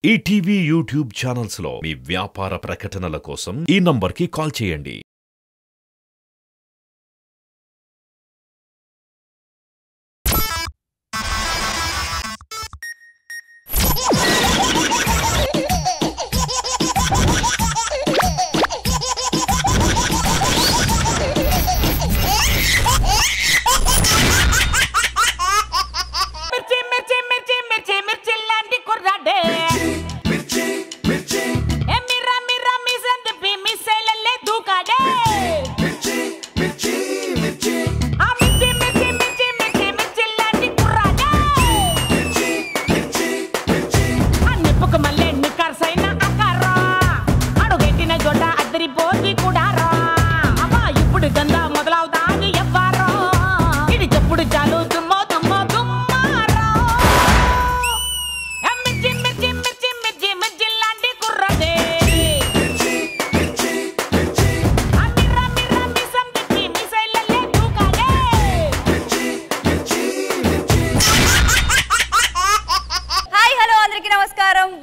ETV YouTube channels లో మీ వ్యాపార ప్రకటనల కోసం ఈ నంబర్కి కాల్ చేయండి.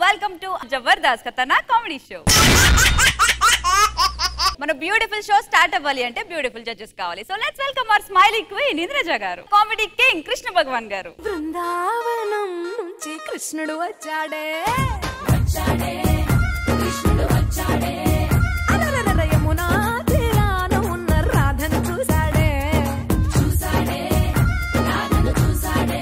Welcome to Jabardast Khatana Comedy Show. Mana beautiful show start avvali ante beautiful judges kavali. So let's welcome our smiling queen Indraja garu, comedy king Krishna Bhagwan garu. Vrindavanam nunchi Krishnudu vachade vachade Krishnudu vachade alarara yamuna tirana unna radhanu chusade chusade radhanu chusade.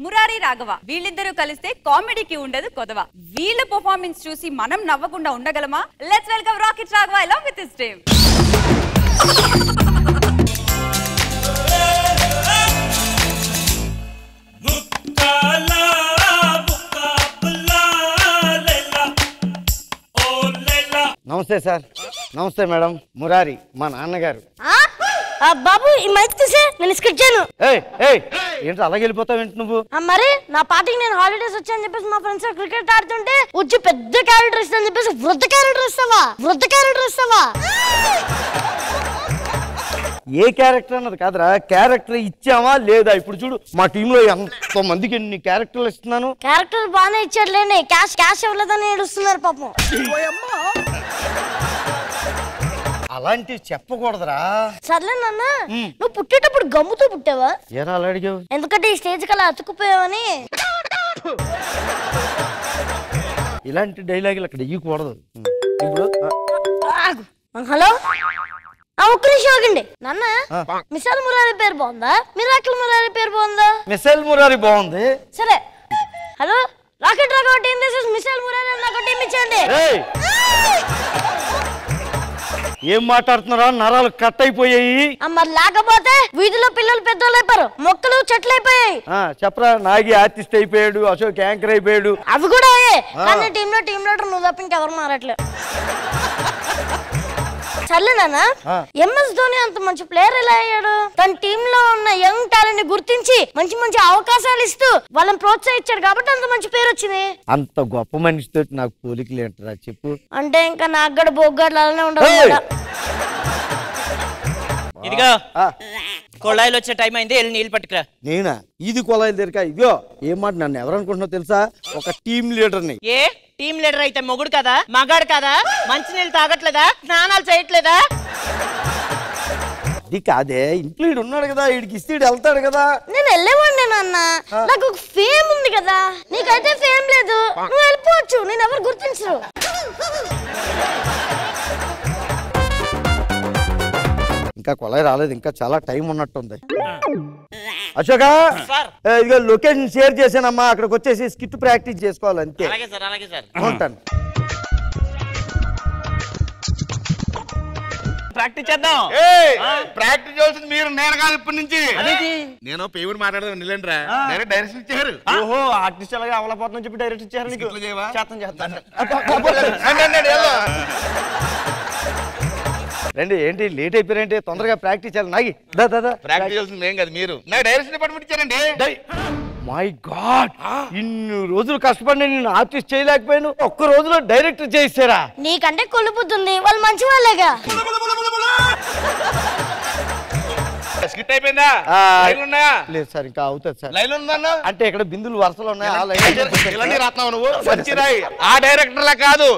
Murari Raghava వీళ్ళిద్దరూ కలిస్తే కామెడీకి ఉండదు కొదవ. వీళ్ళ performance చూసి మనం నవ్వకుండా ఉండగలమా? Let's welcome rocket Raghava along with his team. నమస్తే సార్. నమస్తే మేడం. మురారి మా నాన్నగారు. బాబు ఈ మైక్ తీసే నేను స్కిట్ చేయను. ఏంటి అలాగే వెళ్ళిపోతావు ఏంటి నువ్వు? మరి నా పార్టీకి నేను హాలిడేస్ వచ్చాయని చెప్పేసి మా ఫ్రెండ్స్ క్రికెట్ ఆడుతుంటే వచ్చి పెద్ద క్యారెక్టర్ ఇస్తాను చెప్పేసి వృద్ధ క్యారెక్టర్ ఇస్తావా ఏ క్యారెక్టర్ అన్నది కాదురా, క్యారెక్టర్ ఇచ్చామా లేదా? ఇప్పుడు చూడు మా టీంలో ఎంతో మందికి ఎన్ని క్యారెక్టర్లు ఇస్తున్నాను. క్యారెక్టర్ బాగానే ఇచ్చాడులేండి, క్యాష్ ఇవ్వలేదని ఏడుస్తున్నారు పాపం. అలాంటివి చెప్పకూడదురా. సర్లే నాన్న, నువ్వు పుట్టేటప్పుడు గమ్ముతో పుట్టావా? ఏరా అలా అడిగావు? ఎందుకంటే ఈ స్టేజ్ కలా అతుక్కుపోయావని. ఇలాంటి డైలాగులు అక్కడ ఇవ్వకూడదు. ఇప్పుడు హలో, ఒక్క నిమిషం ఆగండి నాన్న. మిసాల్ మురారి పేరు బాగుందా, మిరాకిల్ మురారి పేరు బాగుందా? మిసైల్ మురారి బాగుంది. సరే, hello rocket Raghava team this missile Murari నాకు టీం ఇచ్చేయండి. ఏం మాట్లాడుతున్నారా? నరాలు కట్ అయిపోయాయి. మరి లేకపోతే వీధిలో పిల్లలు పెద్దోళ్ళు అయిపోయారు, మొక్కలు చెట్లు అయిపోయాయి. చెప్పరా, నాగి ఆర్టిస్ట్ అయిపోయాడు, అశోక్ యాంకర్ అయిపోయాడు. అవి కూడా అయ్యాయి, కానీ టీమ్ లీడర్ నువ్వు తప్ప ఇంకెవరు మారట్లేదు. సర్లే నాన్న, ఎంఎస్ ధోని అంత మంచి ప్లేయర్ ఎలా అయ్యాడు? తన టీమ్ లో ఉన్న యంగ్ టాలెంట్ ని గుర్తించి మంచి మంచి అవకాశాలు ఇస్తూ వాళ్ళని ప్రోత్సహించాడు కాబట్టి అంత మంచి పేరు వచ్చింది. అంత గొప్ప మనిషితో నాకు పోలికలు ఏంటరా చెప్పు. అంటే ఇంకా నాకు కూడా బొగ్గాడు అలానే ఉండదు. ఇదిగో కొళాయిలు వచ్చే టైం అయింది, వెళ్ళి నీళ్ళు పట్టుకురా. నేనా? ఇది కొళాయిలు తెరకా? ఇదిగో ఏం మాట, నన్ను ఎవరనుకుంటున్నావు తెలుసా? ఒక టీమ్ లీడర్ని. ఏ టీం లీడర్ అయితే మొగుడు కదా, మగాడు కదా, మంచి నీళ్ళు తాగట్లేదా, స్నానాలు చేయట్లేదా? ఇది కాదే, ఇంట్లో ఉన్నాడు కదా, వీడికి ఇస్తే వెళ్తాడు కదా. నేను వెళ్ళేవాడిని నాన్న, నాకు ఒక ఫేమ్ ఉంది కదా, నీకైతే ఫేమ్ లేదు, నువ్వు వెళ్ళిపోవచ్చు, నేను ఎవరు గుర్తించరు. ఇంకా కొళాయి రాలేదు, ఇంకా చాలా టైం ఉన్నట్టుంది. అశోక, ఇదిగో లొకేషన్ షేర్ చేశానమ్మా, అక్కడికి వచ్చేసి స్కిట్ ప్రాక్టీస్ చేసుకోవాలి అంతే. ఉంటాను. ప్రాక్టీస్ చేద్దాం. ప్రాక్టీస్ చేయాల్సింది మీరు, నేను కాదు ఇప్పటి నుంచి. నేను పేమెంట్ మాట్లాడదాం నిలేండ్రా, డైరెక్ట్ డైరెక్షన్ ఇచ్చారు. ఓహో, ఆర్టిస్ట్ అలాగే అవలపోతున్నా చెప్పి డైరెక్ట్ ఇచ్చారు నీకు. చేస్తాను. రండి, ఏంటి లేట్ అయిపోయారంటే? తొందరగా ప్రాక్టీస్ చేయాలి. నాగి ప్రాక్టీస్ చేయాల్సింది ఏం కాదు మీరు, నాకు డైరెక్షన్ డిపార్ట్మెంట్ ఇచ్చారండి. మై గాడ్, ఇన్ని రోజులు కష్టపడి నేను ఆర్టిస్ట్ చేయలేకపోయాను, ఒక్క రోజులో డైరెక్టర్ చేయిస్తారా? నీకంటే కొలుపుతుంది, వాళ్ళు మంచి వాళ్ళేగా. స్కిట్ అయిపోయిందా? లైన్లు ఉన్నాయా? లేదు సార్, ఇంకా అవుతుంది సార్. లైన్లు ఉందన్నా అంటే ఇక్కడ బిందులు వరుసలు ఉన్నాయి, ఆ లైన్ ఇలాంటి రాత్నావు నువ్వు మంచిరాయి. ఆ డైరెక్టర్ లా కాదు.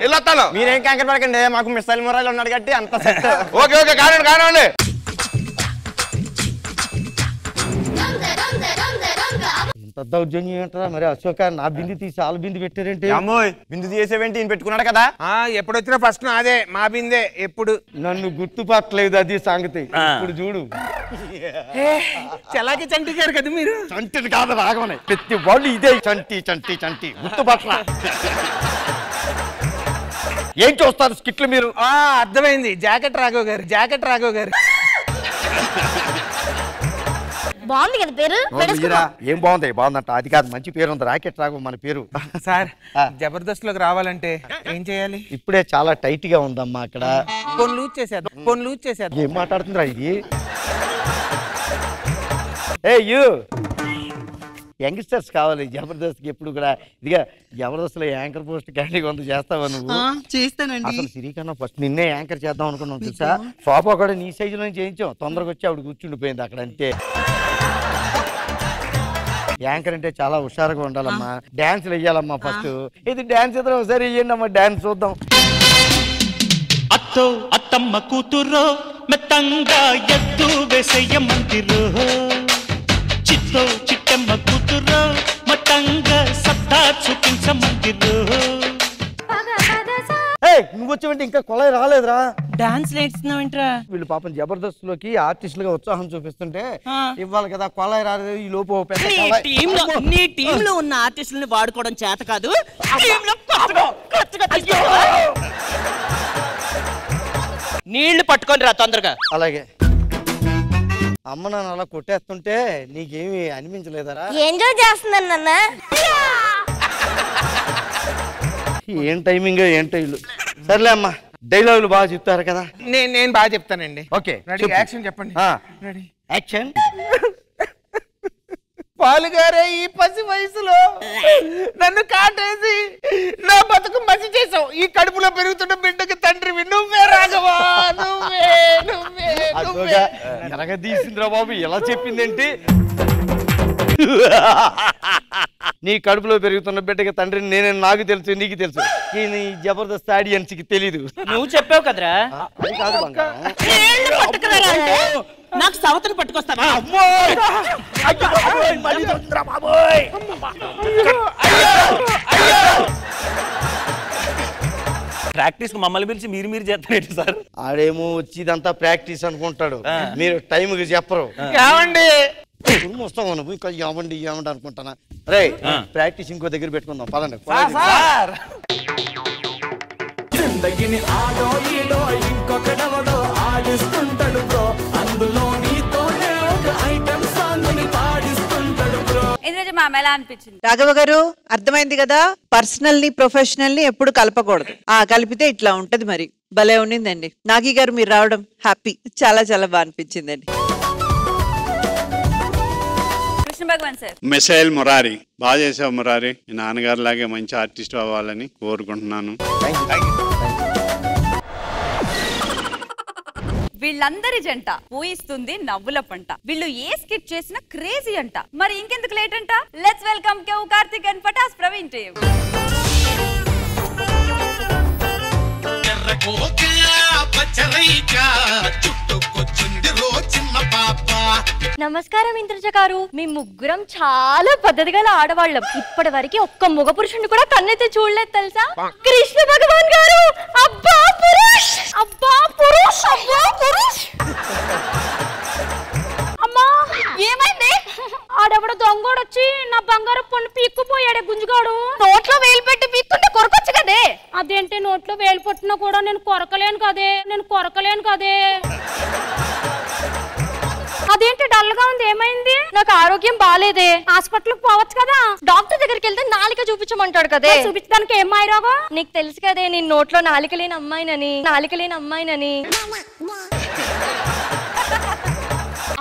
వెళ్ళొస్తాను. మీరేం కంకర పడకండి, మాకు మిస్సైల్ మొరాలు ఉన్నాడు కాబట్టి అంత సెట్. ఓకే ఓకే, కానివ్వండి. ఇంత దౌర్జన్యం ఏంటరా మరి అశోక? నా బిందు తీసి వాళ్ళ బిందు పెట్టారేంటి? అమ్మోయ్ బిందు చేసేవేంటి, ఈయన పెట్టుకున్నాడు కదా. ఎప్పుడు వచ్చినా ఫస్ట్ అదే మా బిందే ఎప్పుడు. నన్ను గుర్తుపట్టలేదు, అది సంగతి. ఇప్పుడు చూడు, చలాకి చంటి గారు కదా మీరు. చంటిని కాదు రాగమని ప్రతి వాళ్ళు ఇదే చంటి చంటి చంటి గుర్తుపట్ల. ఏం చూస్తారు స్కిట్లు మీరు? అర్థమైంది, జాకెట్ రాఘవ్ గారు. బాగుంది కదా పేరు. ఏం బాగుంది? బాగుందంట. అది కాదు, మంచి పేరు ఉంది, రాకెట్ రాఘవ్ మన పేరు. సార్ జబర్దస్త్ లోకి రావాలంటే ఏం చేయాలి? ఇప్పుడే చాలా టైట్ గా ఉందమ్మా అక్కడ. ఫోన్ లూజ్ చేసేద్దాం. ఏం మాట్లాడుతుందిరా ఇది? యూ యంగ్స్టర్స్ కావాలి జబర్దస్త్ కి ఎప్పుడు కూడా. ఇదిగా జబర్దస్త్ లో యాంకర్ పోస్ట్ క్యాండీగా ఉంది, చేస్తావా నువ్వు? చేస్తానండి. అసలు సిరికన్నా ఫస్ట్ నిన్నే యాంకర్ చేద్దాం అనుకున్నాం తెలుసా. పాప కూడా నీ సైజులో చేయించాం, తొందరగా వచ్చి ఆవిడ కూర్చుండిపోయింది అక్కడ, అంతే. యాంకర్ అంటే చాలా హుషారుగా ఉండాలమ్మా, డాన్స్లు వెయ్యాలమ్మా ఫస్ట్. ఇది డాన్స్ ఇద్దరం ఒకసారి వెయ్యండి అమ్మా, డాన్స్ చూద్దాం. అత్తో అత్తమ్మ కూతురో మెత్తంగా ఎత్తు వేసయ్య మందిరో, చిత్తో చిట్టమ్మ కూతురో మతంగా సత్తా చూపించమందిరో. నువ్వు వచ్చేవంటే ఇంకా కొలాయి రాలేదురా. డాన్స్ నేర్చుకున్నావేంట్రా? వీళ్ళు పాపం జబర్దస్త్ లోకి ఆర్టిస్టులుగా ఉత్సాహం చూపిస్తుంటే ఇవ్వాలి కదా, కొలాయి రాలేదు. ఈ లోపు నీ టీమ్ లో ఉన్న ఆర్టిస్టులని వాడుకోవడం చేత కాదు. నీళ్లు పట్టుకొని రా తొందరగా. అలాగే. అమ్మ నాన్న అలా కొట్టేస్తుంటే నీకేమి అనిపించలేదరా? ఎంజాయ్ చేస్తున్నాను నాన్న. ఏం టైమింగ్ ఏంటో ఇల్లు. సర్లే అమ్మా, డైలాగులు బాగా చెప్తారు కదా. నేను బాగా చెప్తానండి. ఓకే, యాక్షన్ చెప్పండి. యాక్షన్. పాలుగారే ఈ పసి వయసులో నన్ను కాటేసి నా బతుకు మసి చేసావు. ఈ కడుపులో పెరుగుతున్న బిడ్డకి తండ్రివి నువ్వే రాఘవా, నువ్వే. ఎరగదీసిందిరా బాబు, ఎలా చెప్పిందేంటి? నీ కడుపులో పెరుగుతున్న బిడ్డకి తండ్రిని నేనే, నాకు తెలుసు, నీకు తెలుసు. ఈ జబర్దస్త్ ఆడియన్స్ కి తెలీదు. నువ్వు చెప్పావు కదరా. అది కాదు బంగారం. నాకు సవతను పట్టుకొస్తావా? ప్రాక్టీస్ మమ్మల్ని పిలిచి మీరు చేస్తారేంటి సార్? ఆడేమో వచ్చి ఇదంతా ప్రాక్టీస్ అనుకుంటాడు, మీరు టైంకి చెప్పరు. ఏమండి వస్తావు నువ్వు ఇంకా ఏమండి అనుకుంటానా? రే ప్రాక్టీస్ ఇంకో దగ్గర పెట్టుకుందాం, పదండి. జిందగిని ఆడో ఈడో ఇంకొకడవడో ఆడిస్తుంటాడు బ్రో, అందులో నీతోనే ఒక ఐటమ్ సాంగ్ ని పాడిస్తుంటాడు బ్రో. ఇంద్రజ మ్యామ్ ఎలా అనిపించింది? రాఘవ గారు అర్థమైంది కదా, పర్సనల్ ని ప్రొఫెషనల్ ని ఎప్పుడు కలపకూడదు. కలిపితే ఇట్లా ఉంటది. మరి భలే ఉండిందండి. నాగి గారు మీరు రావడం హ్యాపీ, చాలా చాలా బాగా అనిపించిందండి. మిసైల్ మురారి బాగా చేసావు మురారి, నాన్నగారు లాగే మంచి ఆర్టిస్ట్ అవ్వాలని కోరుకుంటున్నాను. వీళ్ళందరి జంట ఊహిస్తుంది నవ్వుల పంట. వీళ్ళు ఏ స్కిట్ చేసినా క్రేజీ అంట. మరి ఇంకెందుకు లేట్ అంట, let's welcome Kevvu Karthik and Patas Praveen team. నమస్కారం ఇంద్రజ గారు, మీ ముగ్గురం చాలా పద్ధతిగా ఆడవాళ్ళం. ఇప్పటి వరకు ఒక్క మగ పురుషుని కూడా కన్నెత్తి చూడలేదు తెలుసా? కృష్ణ భగవాన్ గారు అబ్బా పురుష్, అబ్బా పురుష్, అబ్బా పురుష్. అమ్మా ఏమైంది? ఆడెవడో దొంగోడొచ్చి నా బంగారు పొన్ను పీక్కుపోయాడే గుంజుగాడు. నోట్లో వేలు పెట్టి పీక్కుంటే కొరకొచ్చు కదే. అదేంటి నోట్లో వేలు పెట్టినా కూడా నేను కొరకలేను కదే. అదేంటి డల్ గా ఉంది, ఏమైంది? నాకు ఆరోగ్యం బాలేదే, హాస్పిటల్ పోవచ్చు కదా. డాక్టర్ దగ్గరికి వెళ్తే నాలిక చూపించమంటాడు కదే. చూపించడానికి ఏం మాయరోగం? నీకు తెలుసు కదే, నేను నోట్లో నాలిక లేని అమ్మాయినని.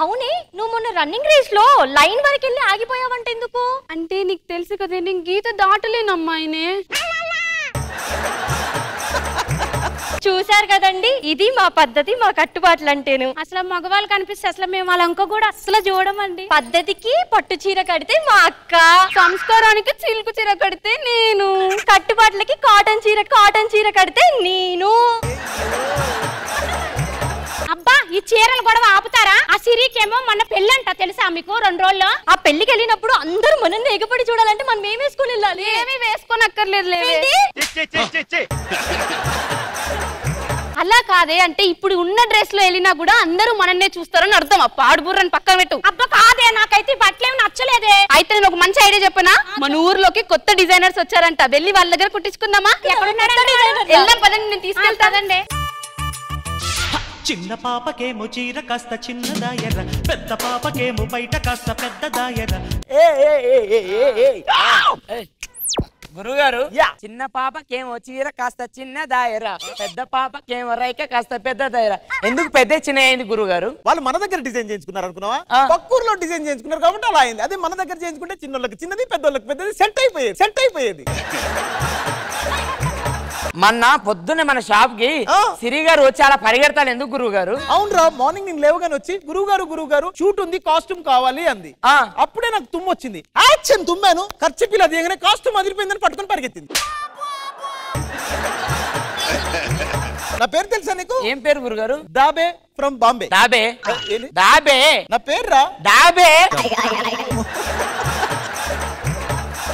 అవునే, నువ్వు మొన్న రన్నింగ్ రేస్ లో లైన్ వరకు వెళ్ళి ఆగిపోయావంటే ఎందుకు? అంటే నీకు తెలుసు కదే, నేను గీత దాటలేను అమ్మాయినే. చూసారు కదండి, ఇది మా పద్ధతి, మా కట్టుబాట్లు అంటేను. అసలు మగవాళ్ళు కనిపిస్తే అసలు మేము వాళ్ళ అంక కూడా అసలు చూడమండి. పద్ధతికి పట్టు చీర కడితే మా అక్క, సంస్కారానికి సిల్క్ చీర కడితే నేను, కట్టుబాట్లకి కాటన్ చీర కడితే నేను. అబ్బా ఈ చీరలు గొడవ ఆపుతారా? ఆ సిరికేమో మన పెళ్ళంట తెలుసా మీకు? 2 రోజుల్లో ఆ పెళ్లికి వెళ్ళినప్పుడు అందరూ మనల్ని ఎగపడి చూడాలంటే మనం ఏం వేసుకుని వెళ్ళాలి? ఏమీ వేసుకోనక్కర్లేదు. అలా కాదే, అంటే ఇప్పుడు ఉన్న డ్రెస్ లో వెళ్ళినా కూడా అందరూ మనన్నే చూస్తారని అర్థం. ఆ పాడుబుర్రని పక్కన పెట్టు. అబ్బా కాదే, నాకైతే బట్టలేమి నచ్చలేదే. అయితే నేను ఒక మంచి ఐడియా చెప్పనా? మన ఊర్లోకి కొత్త డిజైనర్స్ వచ్చారంట, వెళ్ళి వాళ్ళ దగ్గర కుట్టించుకుందామా? వెళ్దాం పదండి, నేను తీసుకెళ్తానండి. చిన్న పాపకేమో చీర కాస్త చిన్నదాయర, పెద్ద పాపకేమో బయట కాస్త పెద్దదాయర. గురుగారు, చిన్న పాపకేమో చీర కాస్త చిన్న దాయర, పెద్ద పాపకేమో రైక కాస్త పెద్ద దాయర. ఎందుకు పెద్ద చిన్న అయింది గురుగారు? వాళ్ళు మన దగ్గర డిజైన్ చేయించుకున్నారు అనుకున్నావా? పక్కూరులో డిజైన్ చేయించుకున్నారు కాబట్టి అలా అయింది. అదే మన దగ్గర చేయించుకుంటే చిన్నోళ్ళకి చిన్నది, పెద్దోళ్ళకి పెద్దది సెట్ అయిపోయేది. మొన్న పొద్దున్నే మన షాప్ కి సిరి గారు వచ్చి అలా పరిగెడతాను ఎందుకు గురువు గారు? అవునరా, మార్నింగ్ నేను లేవగానే వచ్చి గురువు గారు షూట్ ఉంది, కాస్ట్యూమ్ కావాలి అంది. అప్పుడే నాకు తుమ్ము వచ్చింది. యాక్షన్ తుమ్మాను, ఖర్చు పిల్ల దిగనే కాస్ట్యూమ్ అదిరిపోయిందని పట్టుకొని పరిగెత్తింది. నా పేరు తెలుసా నీకు? ఏం పేరు గురుగారు? దాబే ఫ్రమ్ బాంబే. దాబే నా పేరు రా. దాబే.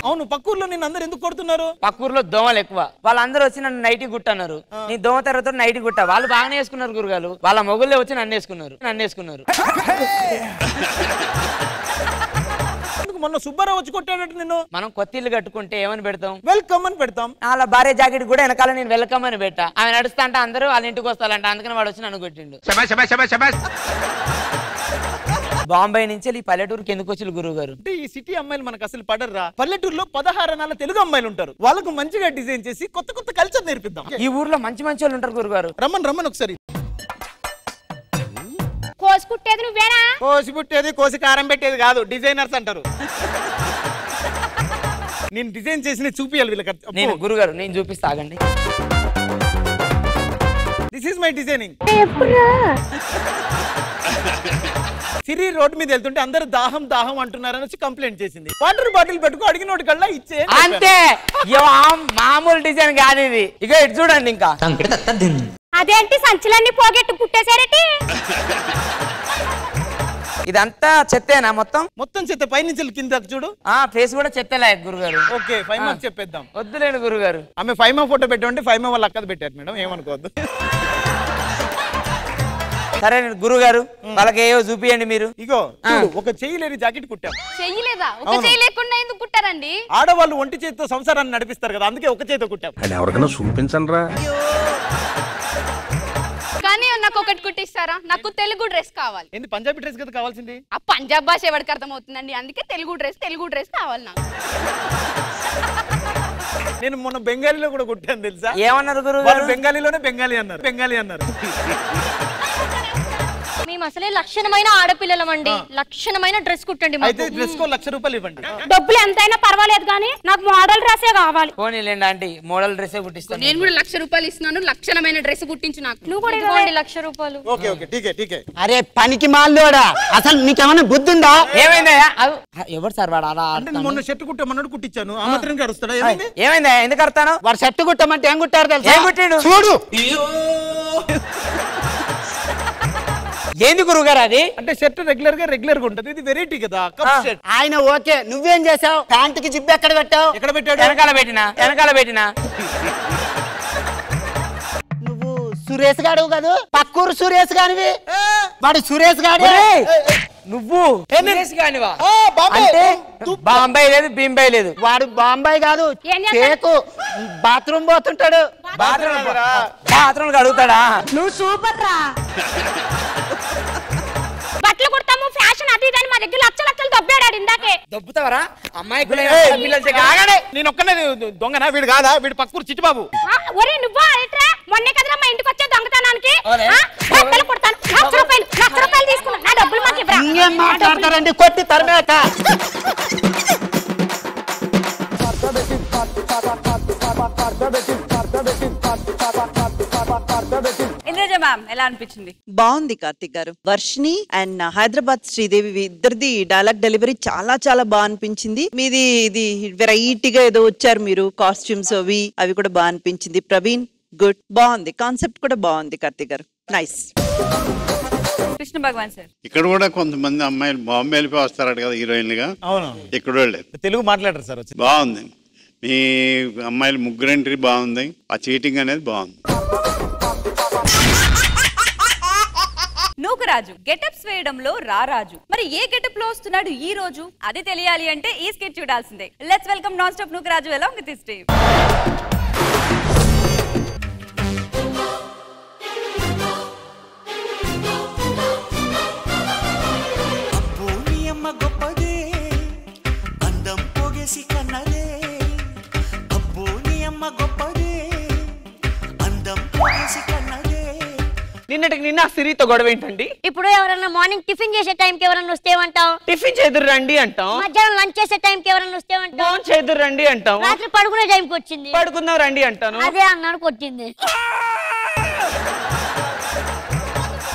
అవును, పక్కూర్లో నిన్ను అందరు ఎందుకు కొడుతున్నారు? పక్కూర్లో దోమలు ఎక్కువ. వాళ్ళందరూ వచ్చి నన్ను నైట్ గుట్టన్నారు. నీ దోమ తర్వాత నైట్ గుట్ట. వాళ్ళు బాగానే వేసుకున్నారు గురుగారు. వాళ్ళ మొగుళ్ళే వచ్చి నన్ను వేసుకున్నారు. మొన్న సుబ్బారావు వచ్చి కొట్టాడట నిన్ను. మనం కొత్త ఇల్లు కట్టుకుంటే ఏమని పెడతాం? వెల్కమ్ అని పెడతాం. వాళ్ళ భార్య జాకెట్ కూడా వెనకాల నేను వెల్కమ్ అని పెట్టా. ఆమె నడుస్తా అంటే అందరూ వాళ్ళ ఇంటికి వస్తారంట, అందుకని వాడు వచ్చి నన్ను కొట్టిండు. బాంబే నుంచి ఈ పల్లెటూరుకి ఎందుకు వచ్చి గురువు గారు? అంటే ఈ సిటీ అమ్మాయిలు మనకు అసలు పడర్రా. పల్లెటూరులో 16 అనాల తెలుగు అమ్మాయిలు ఉంటారు. వాళ్ళకు మంచిగా డిజైన్ చేసి కొత్త కల్చర్ నేర్పిద్దాం. ఈ ఊర్లో మంచి వాళ్ళు ఉంటారు గురుగారు. రమ్మని ఒకసారి. కోసి కుట్టేది నువ్వేనా? కోసి పుట్టేది, కోసి కారం పెట్టేది కాదు, డిజైనర్స్ అంటారు. నేను డిజైన్ చేసి చూపియాలి వీళ్ళకి. నేను గురుగారు నేను చూపిస్తా, ఆగండి. This is my designing. Siri road మీద వెళ్తుంటే అందరు దాహం అంటున్నారని వచ్చి కంప్లైంట్ చేసింది. వాటర్ బాటిల్ పెట్టుకో, అడిగినోటి కల్లా ఇచ్చే. అంతే, మామూలు డిజైన్ కాదు ఇది. ఇక ఇటు చూడండి. ఇంకా అదేంటి సంచులన్నీ పోగొట్టు కుట్టేశారటి? ఇదంతా చెత్తేనా? మొత్తం చెత్త, పైనుంచి కింద చూడు. ఫేస్ కూడా చెత్తలే గురుగారు. ఓకే, 5 మార్క్స్ చెప్పేద్దాం. వద్దులేండి గురుగారు. ఆమె 5 మార్క్ ఫోటో పెట్టండి. 5 మార్క్ వాళ్ళ అక్కది పెట్టారు మేడం, ఏమనుకోవద్దు. సరే గురుగారు, వాళ్ళకి ఏవో చూపియండి మీరు. ఇగో ఒక చెయ్యి లేని జాకెట్ కుట్టాం. చెయ్యలేదా? ఒక చెయ్యి లేకుండా ఎందుకు కుట్టారండి? ఆడవాళ్ళు ఒంటి చేతితో సంసారాన్ని నడిపిస్తారు కదా, అందుకే ఒక చేతితో కుట్టాం. ఎవరికైనా చూపించండి రా. కానీ నాకు ఒకటి కుట్టిస్తారా? నాకు తెలుగు డ్రెస్ కావాలి. ఏంది పంజాబీ డ్రెస్ కదా కావాల్సింది? ఆ పంజాబ్ భాష ఎవరికి అర్థమవుతుందండి? అందుకే తెలుగు డ్రెస్ కావాలి నాకు. నేను మొన్న బెంగాలీలో కూడా కుట్టాను తెలుసా? ఏమన్నారు గురుగారు? బెంగాలీలోనే బెంగాలీ అన్నారు. మేము అసలే లక్షణమైన ఆడపిల్లలమండి. లక్షణమైన డ్రెస్ కుట్టండి. అయితే డ్రెస్ కో 1,00,000 రూపాయలు ఇవ్వండి. డబ్బులు ఎంతైనా పర్వాలేదు కానీ నాకు మోడల్ డ్రెస్సే కావాలి. పోనీలేండి ఆంటీ, మోడల్ డ్రెస్సే కుట్టిస్తాను. నేను కూడా 1,00,000 రూపాయలు ఇస్తున్నాను, లక్షణమైన డ్రెస్ కుట్టించు నాకు. నువ్వు కూడా ఇవ్వండి 1,00,000 రూపాయలు. ఓకే ఠీకే. అరే పనికి మాలోడా, అసలు నీకేమైనా బుద్ధి ఉందా? ఏమైందా? ఎవరు సార్ వాడు అలా? మొన్న షర్ట్ కుట్టమన్నాడు, కుట్టించాను. ఆమత్రం అరుస్తాడా? ఏమైందా? ఎందుకు అరుతాను? వాడు షర్ట్ కుట్టమంటే ఏం కుట్టారు తెలుసా? ఏం కుట్టాడు? చూడు. ఏంది గురుగారు అది? అంటే షర్ట్ రెగ్యులర్ గా ఉంటది, ఇది వెరైటీ కదా. ఆయన ఓకే, నువ్వేం చేసావు? ప్యాంట్ కి జిబ్బు ఎక్కడ పెట్టావు? ఎక్కడ పెట్టాడు? వెనకాల పెట్టినా. నువ్వు సురేష్ గాడు కాదు, పక్కూరు సురేష్ గానివి. వాడు సురేష్ గాడు. నువ్వు కానివా? అంటే బాంబే లేదు, బింబాయి లేదు. వాడు బాంబాయి కాదు, కేకు. బాత్రూమ్ పోతుంటాడు. బాత్రూమ్ అడుగుతాడా? నువ్వు సూపర్ రా. బట్టలు కుడతాము, ఫ్యాషన్ అది ఇదని మా దగ్గర లక్షలు దొబ్బాడు ఇందాకే. దొబ్బుతావరా అమ్మాయి? నేను ఒక్కనే దొంగనా? వీడు కాదా? వీడు పక్కూరు చిట్టుబాబు. ఒరే నువ్వా? మొన్నే కదరా మా ఇంటికి వచ్చే దొంగతనానికి. బట్టలు కుడతాను, 1,00,000 రూపాయలు తీసుకున్నా. నా డబ్బులు మాకు ఇవ్వరా? ఇంకేం మాట్లాడతారండి, కొట్టి తరిమేక. మ్యామ్ ఎలా అనిపించింది? బాగుంది కార్తిక్ గారు. వర్షిని అండ్ హైదరాబాద్ శ్రీదేవి ఇద్దరిది డైలాగ్ డెలివరీ చాలా చాలా బాగా అనిపించింది. మీది ఇది వెరైటీగా ఏదో వచ్చారు మీరు, కాస్ట్యూమ్స్ అవి కూడా బాగా అనిపించింది. ప్రవీణ్ గుడ్, బాగుంది. కాన్సెప్ట్ కూడా బాగుంది కార్తిక్ గారు, నైస్. కృష్ణ భగవాన్ సార్, ఇక్కడ కూడా కొంతమంది అమ్మాయిలు బాంబే వెళ్ళిపోయి వస్తారట కదా హీరోయిన్లుగా. అవును, ఇక్కడ వాళ్ళే తెలుగు మాట్లాడరు సార్. బాగుంది మీ అమ్మాయిలు ముగ్గురు ఎంట్రీ బాగుంది. ఆ చీటింగ్ అనేది బాగుంది. నూకరాజు గెటప్స్ వేయడంలో రారాజు, మరి ఏ గెటప్ లో వస్తున్నాడు ఈ రోజు? అది తెలియాలి అంటే ఈ స్కిట్ చూడాల్సిందే. Let's welcome non stop Nookaraju along with his team. గొప్పదే అందం పోగేసి కన్నదే, అబ్బో నీ అమ్మ గొప్పదే అందం పోగేసి కన్నదే. నిన్నటికి నిన్న సిరితో గొడవ ఏంటండి? ఇప్పుడు ఎవరన్నా మార్నింగ్ టిఫిన్ చేసే టైంకి ఎవరన్నా వస్తే ఏమంటాం? టిఫిన్ చేదురు రండి అంటాం. మధ్యాహ్నం లంచ్ చేసే టైంకి ఎవరన్నా వస్తే ఏమంటాం? ఫోన్ చేదురు రండి అంటాం. రాత్రి పడుకునే టైంకి వచ్చింది పడుకుందాం రండి అంటాను. అదే అన్నాడు కొట్టింది.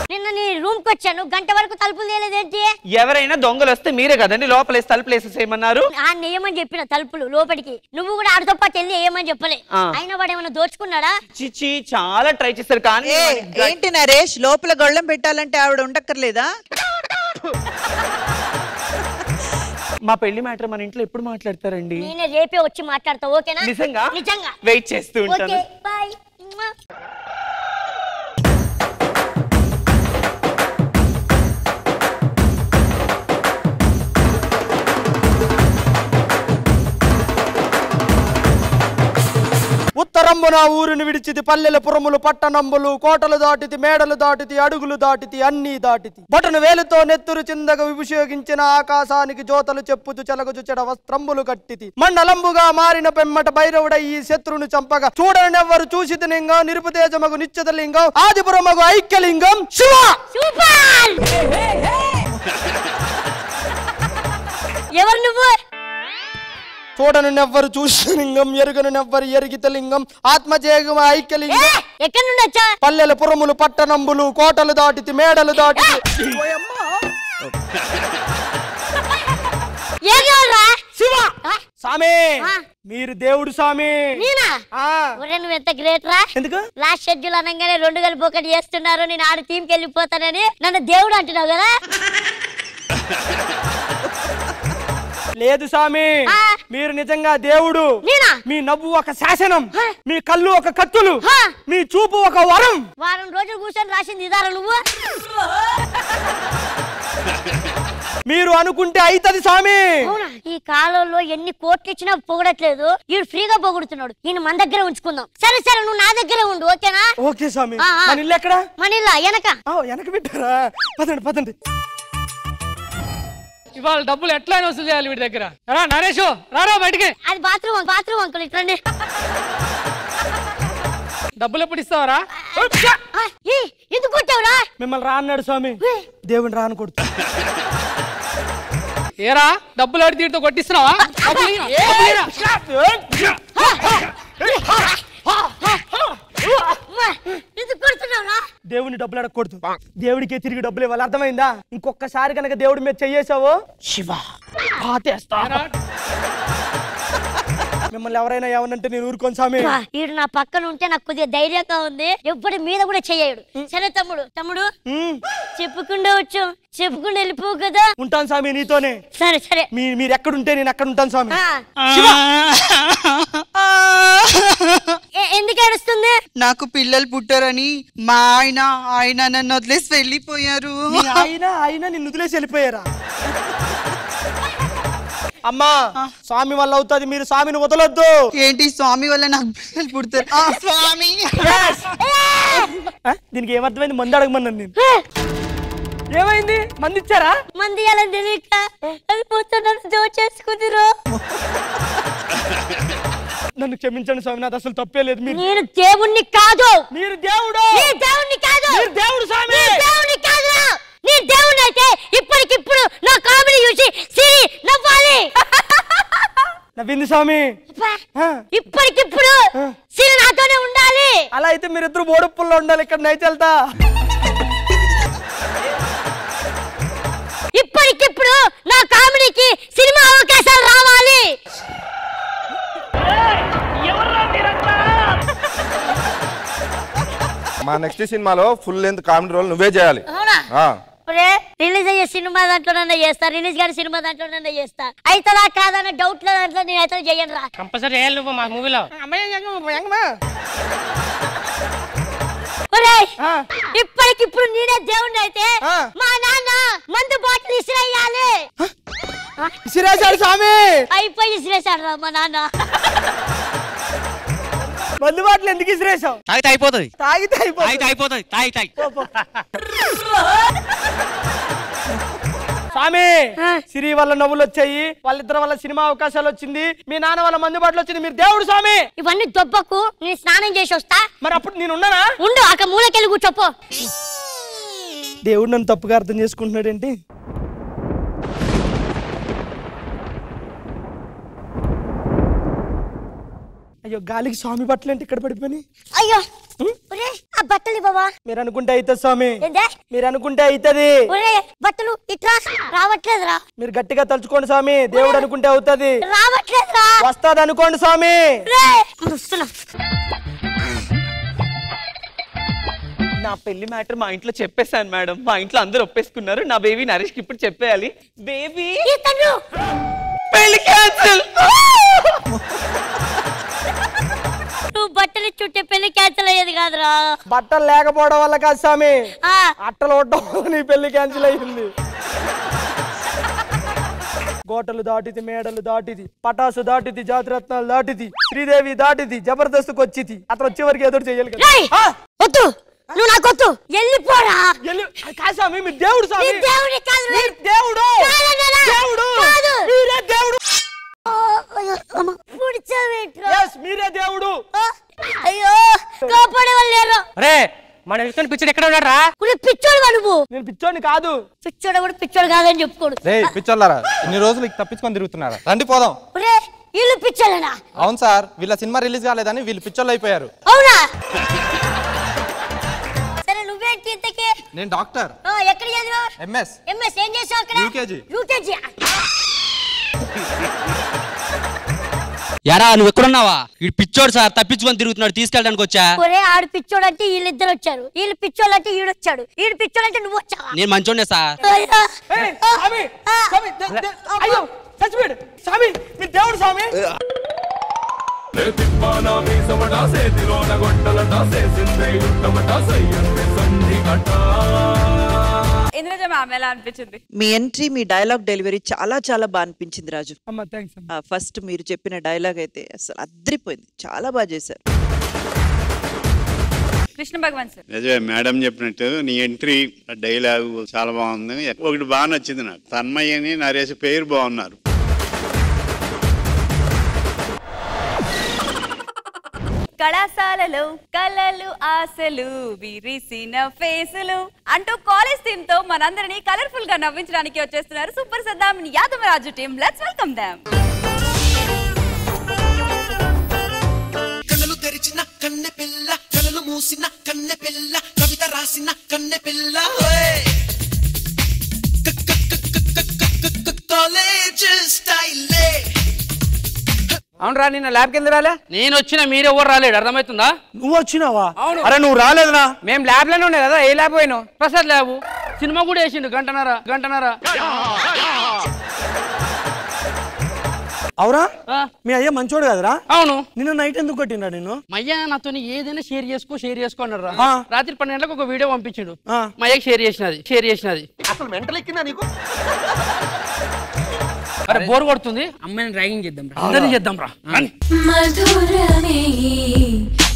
నిన్న నీ రూమ్ కి వచ్చాను, గంట వరకు తలుపులు తీయలేదేంటి? ఎవరైనా దొంగలు వస్తే మీరే కదండి లోపలేసి తలుపులు వేసేసేయమన్నారు. ఏమని చెప్పిన తలుపులు లోపలికి, నువ్వు కూడా ఆడితో పాటు వెళ్ళి ఏమని చెప్పలే. అయినా వాడు ఏమన్నా దోచుకున్నాడా? చిచి చాలా ట్రై చేశారు కానీ ఏంటి నరేష్, లోపల గొళ్ళెం పెట్టాలంటే ఆవిడ ఉండక్కర్లేదా? మా పెళ్లి మ్యాటర్ మన ఇంట్లో ఎప్పుడు మాట్లాడతారండి? నేనే రేపే వచ్చి మాట్లాడతా, ఓకేనా? నిజంగా నిజంగా వెయిట్ చేస్తూ ఉంటాను. బై. ఉత్తరంబున ఊరిని విడిచితి, పల్లెల పురములు పట్టణంబులు, కోటలు దాటితి, మేడలు దాటితి, అడుగులు దాటితి, అన్నీ దాటితి. బటను వేలుతో నెత్తురు చిందగ విభూషించిన ఆకాశానికి జ్యోతలు చెప్పుతూ చెలగుచు చెడ వస్త్రంబులు కట్టితి. మండలంబుగా మారిన పెమ్మట భైరవుడ ఈ శత్రుని చంపగా, చూడనెవ్వరు చూసితి లింగం, నిరుపదేశమగు నిశ్చిత లింగం, ఆదిపురమగు ఐక్యలింగం శివ. ఎవరు నువ్వు? చూడను నెవ్వరు చూసిన లింగం, ఎరుగను నెవ్వరు ఎరిగిత లింగం, ఆత్మజేగమ ఐక్యలింగం. ఎక్కడి నుండి వచ్చా? పల్లెల పురములు పట్టణంబులు, కోటలు దాటితి, మేడలు దాటితి. శివ సామి, మీరు దేవుడు సామి. నువ్వు ఎంత గ్రేట్ రా. ఎందుకు? లాస్ట్ షెడ్యూల్ అనగానే 2 కలిపి 1 చేస్తున్నారు, నేను ఆడ టీంకి వెళ్ళిపోతానని నన్ను దేవుడు అంటున్నావు కదా? లేదు స్వామి, మీరు నిజంగా దేవుడు. మీ నవ్వు ఒక శాసనం, మీ కళ్ళు ఒక కత్తులు, మీ చూపు ఒక వరం. వారం రోజులు కూర్చొని రాసింది ఇదారా నువ్వు? మీరు అనుకుంటే అయితది స్వామి. ఈ కాలంలో ఎన్ని కోట్లు ఇచ్చినా పొగడట్లేదు, ఈడు ఫ్రీగా పొగుడుతున్నాడు. ఈయన మన దగ్గర ఉంచుకుందాం. సరే సరే, నువ్వు నా దగ్గరే ఉండు, ఓకేనా? ఓకే స్వామి. మన ఇల్లు ఎక్కడ? మన ఇల్లు వెనక పెట్టారా? పదండి పదండి. ఇవాళ డబ్బులు ఎట్లా వసూలు చేయాలి వీడి దగ్గర? నరేష్ రారా బయటికి. అది బాత్రూమ్ అంకుల్, ఇట్లండి. డబ్బులు ఎప్పుడు ఇస్తావరా? ఎందుకు కొట్టావురా? మిమ్మల్ని రా అన్నాడు స్వామి, దేవుని రాను కొడుతు. ఏరా డబ్బులు అడిగి తీరుతో కొట్టిస్తున్నావా? దేవుని డబ్బులు అడగకూడదు, దేవుడికే తిరిగి డబ్బులు ఇవ్వాలి, అర్థమైందా? ఇంకొకసారి కనుక దేవుడి మీద చెయ్యేసావో శివ పాతేస్తా. మిమ్మల్ని ఎవరైనా ఏమనంటే నేను ఊరుకోను స్వామి. వీడు నా పక్కన ఉంటే నాకు కొద్దిగా ధైర్యంగా ఉంది, ఎప్పుడు మీద కూడా చెయ్యడు. సరే తమ్ముడు చెప్పుకుండా వచ్చు, చెప్పుకుండా వెళ్ళిపోవు కదా. ఉంటాను స్వామి నీతోనే. సరే సరే, మీరు ఎక్కడుంటే నేను అక్కడ ఉంటాను స్వామి. ఎందుకు ఏడుస్తుంది? నాకు పిల్లలు పుట్టారని మా ఆయన నన్ను వదిలేసి వెళ్ళిపోయారు. ఆయన నిన్ను వదిలేసి వెళ్ళిపోయారా? అమ్మా, స్వామి వల్ల అవుతుంది, మీరు స్వామిని వదలొద్దు. ఏంటి స్వామి వల్ల నాకు పిల్లలు పుడతారు? స్వామి దీనికి ఏమర్థమైంది? మంది అడగమన్నాను నేను. ఏమైంది? మంది ఇచ్చారా? మంది ఇవ్వాలని తెలియక వెళ్ళిపోతున్నాను, దోచేసుకుందిరా. నన్ను క్షమించండి స్వామి, నాది అసలు తప్పే లేదు. నేను దేవుణ్ణి కాదు. మీరు దేవుడు. దేవుణ్ణి కాదు. దేవుడు స్వామి. దేవుణ్ణి కాదురా. నీ దేవుణ్ణి అయితే ఇప్పటికిప్పుడు నా కామెడీ చూసి సిరి నవ్వాలి. నవ్వింది స్వామి. ఇప్పటికిప్పుడు సిరి నాతోనే ఉండాలి. అలా అయితే మీరిద్దరు బోడుప్పుల్లో ఉండాలి. ఇక్కడ నైచెల్తా ఇప్పటికిప్పుడు నా కామెడీకి సినిమా అవకాశాలు రావాలి. మా నెక్స్ట్ సినిమాలో ఫుల్ లెంత్ కామెడీ రోల్ నువ్వే చేయాలి. రిలీజ్ అయ్యే సినిమా దాంట్లోనన్నా చేస్తా, రిలీజ్ గారి సినిమా దాంట్లోనన్నా చేస్తా. అయితదా కాదన్న డౌట్ లో దాంట్లో నేను అయితే చేయను రా. కంపల్సరీ చేయాలి నువ్వు మా మూవీలో. ఇప్పటికిప్పుడు నేనే దేవుణ్ణి అయితే మా నాన్న మందు బాటిల్ ఇసిరేయాలి. ఇసిరేశాడు స్వామి. అయిపోయి ఇసిరేశాడు రా మా నాన్న. మందు బాటిల్ ఎందుకు ఇసిరేసావు? తాగితే అయిపోతుంది. తాగితే అయిపోతుంది. తాగి స్వామి సిరి వల్ల నవ్వులు వచ్చాయి, వాళ్ళిద్దరి వల్ల సినిమా అవకాశాలు వచ్చింది, మీ నాన్న వల్ల మందు బాటలు వచ్చింది. మీరు దేవుడు స్వామి. ఇవన్నీ దొబ్బకు, నేను స్నానం చేసి వస్తా. మరి అప్పుడు నేను ఉన్నానా? ఉండు, అక్కడ మూలకెళ్ళి కూర్చోపో. దేవుడు నన్ను తప్పుగా అర్థం చేసుకుంటున్నాడేంటి? అయ్యో గాలికి స్వామి బట్టలు ఏంటి ఇక్కడ పడిపోయి? అయ్యో ఆ బట్టలు బాబా. మీరు అనుకుంటే అవుతుంది స్వామి. ఏందే? మీరు అనుకుంటే అవుతుంది. బట్టలు ఇట్లా రావట్లేదురా. మీరు గట్టిగా తలుచుకోండి స్వామి. దేవుడు అనుకుంటే అవుతుంది. రావట్లేదురా. వస్తాది అనుకోండి స్వామి. నా పెళ్లి మ్యాటర్ మా ఇంట్లో చెప్పేశాను మేడం. మా ఇంట్లో అందరూ ఒప్పేసుకున్నారు. నా బేబీ నరేష్ కి ఇప్పుడు చెప్పేయాలి. బేబీ పెళ్లి క్యాన్సిల్. నువ్వు బట్టలు చుట్టే పెళ్లి క్యాన్సిల్ అయ్యేది కాదురా. బట్టలు లేకపోవడం వల్ల కాదు స్వామి, అట్టలు ఓడడం వల్ల నీ పెళ్లి క్యాన్సిల్ అయ్యింది. గోటలు దాటిది, మేడలు దాటిది, పటాసు దాటిది, జాతిరత్నాలు దాటిది, శ్రీదేవి దాటిది, జబర్దస్త్ వచ్చింది. అతను వచ్చే వరకు ఎదురు చెయ్యాలి కదా. వద్దు, నువ్వు నాకు వద్దు, వెళ్ళిపోరా. కాదు స్వామి, మీరు దేవుడు స్వామి. దేవుడి కాదు, దేవుడు దేవుడు మీరే దేవుడు. మీరే దేవుడు. అయ్యో కాపాడే వాళ్ళు లేరు. అరే మన విషయం పిచ్చోడు ఎక్కడ ఉన్నాడు రా? పిచ్చోడు నువ్వు. నేను పిచ్చోడిని కాదు. పిచ్చోడు కూడా పిచ్చోడు కాదని చెప్పుకోడు. పిచ్చోళ్ళారా, ఇన్ని రోజులు తప్పించుకొని తిరుగుతున్నారా? రండి పోదాం. వీళ్ళు పిచ్చోళ్ళనా? అవును సార్, వీళ్ళ సినిమా రిలీజ్ కాలేదని వీళ్ళు పిచ్చోళ్ళు అయిపోయారు. అవునా? సరే నువ్వేంటి ఇంతకీ? నేను డాక్టర్. ఎక్కడ చదివావు? ఎంఎస్. ఎంఎస్ ఏం చేసావు అక్కడ? యూకేజీ. యూకేజీ. యారా నువ్వు ఎక్కడున్నావా? ఈ పిచ్చోడు సార్ తప్పించుకొని తిరుగుతున్నాడు, తీసుకెళ్ళడానికి వచ్చా. ఒరే ఆడు పిచ్చోడు అంటే వీళ్ళిద్దరు వచ్చారు, వీళ్ళు పిచ్చోళ్ళు అంటే ఈడొచ్చాడు, ఈడు పిచ్చోడు అంటే నువ్వు వచ్చావా? నేను మంచోడే సార్. అయ్యో చచ్చిపోయాడు స్వామి. మీరు దేవుడు స్వామి. ఇంద్రజ మ్యామ్ ఎలా అనిపించింది? మీ ఎంట్రీ, మీ డైలాగ్ డెలివరీ చాలా చాలా బాగా అనిపించింది రాజు. ఫస్ట్ మీరు చెప్పిన డైలాగ్ అయితే అసలు అద్రిపోయింది, చాలా బాగా చేశారు. కృష్ణ భగవాన్ సార్. నిజమే మేడం చెప్పినట్టు నీ ఎంట్రీ, డైలాగ్ చాలా బాగుంది. ఒకటి బాగా నచ్చింది నాకు, తన్మయ్యని నరేష్ పేరు బాగున్నారు. కళాశాలలో కళలు ఆశలు విరిసిన ఫేసులు అంటూ కాలేజ్ టీమ్ తో మనందరినీ కలర్ఫుల్ గా నవ్వించడానికి వచ్చేస్తున్నారు super Saddam Yadavaraju team. Let's welcome them. కళ్ళలు తెరిచిన కన్నె పిల్ల, కళ్ళలు మూసిన కన్నె పిల్ల, కవిత రాసిన కన్నె పిల్ల, కాలేజ్ స్టైలే. అవునరా, నిన్న ల్యాబ్కి ఎందుకు రాలే? నేను వచ్చిన మీరెవరు రాలేడు, అర్థమవుతుందా? నువ్వు వచ్చినావా? అవును. అరే నువ్వు రాలేదునా? మేము ల్యాబ్ లోనే ఉండే కదా. ఏ ల్యాబ్ పోయినావు? ప్రసాద్ ల్యాబ్. సినిమా కూడా వేసిండు గంటన్నర. అవురా? మీ అయ్య మంచోడు కదరా? అవును. నిన్న నైట్ ఎందుకు కొట్టిండ్రా నిన్ను? మయ్య నాతో ఏదైనా షేర్ చేసుకో అన్నారా. రాత్రి 12 గంటలకు ఒక వీడియో పంపించిండు, మయ్యకి షేర్ చేసినది. అసలు మెంటల్ ఎక్కిందా నీకు? అరే బోర్ కొడుతుంది, అమ్మాయిని ర్యాగింగ్ చేద్దాం రా, అందరినీ చేద్దాం రా. మధురమే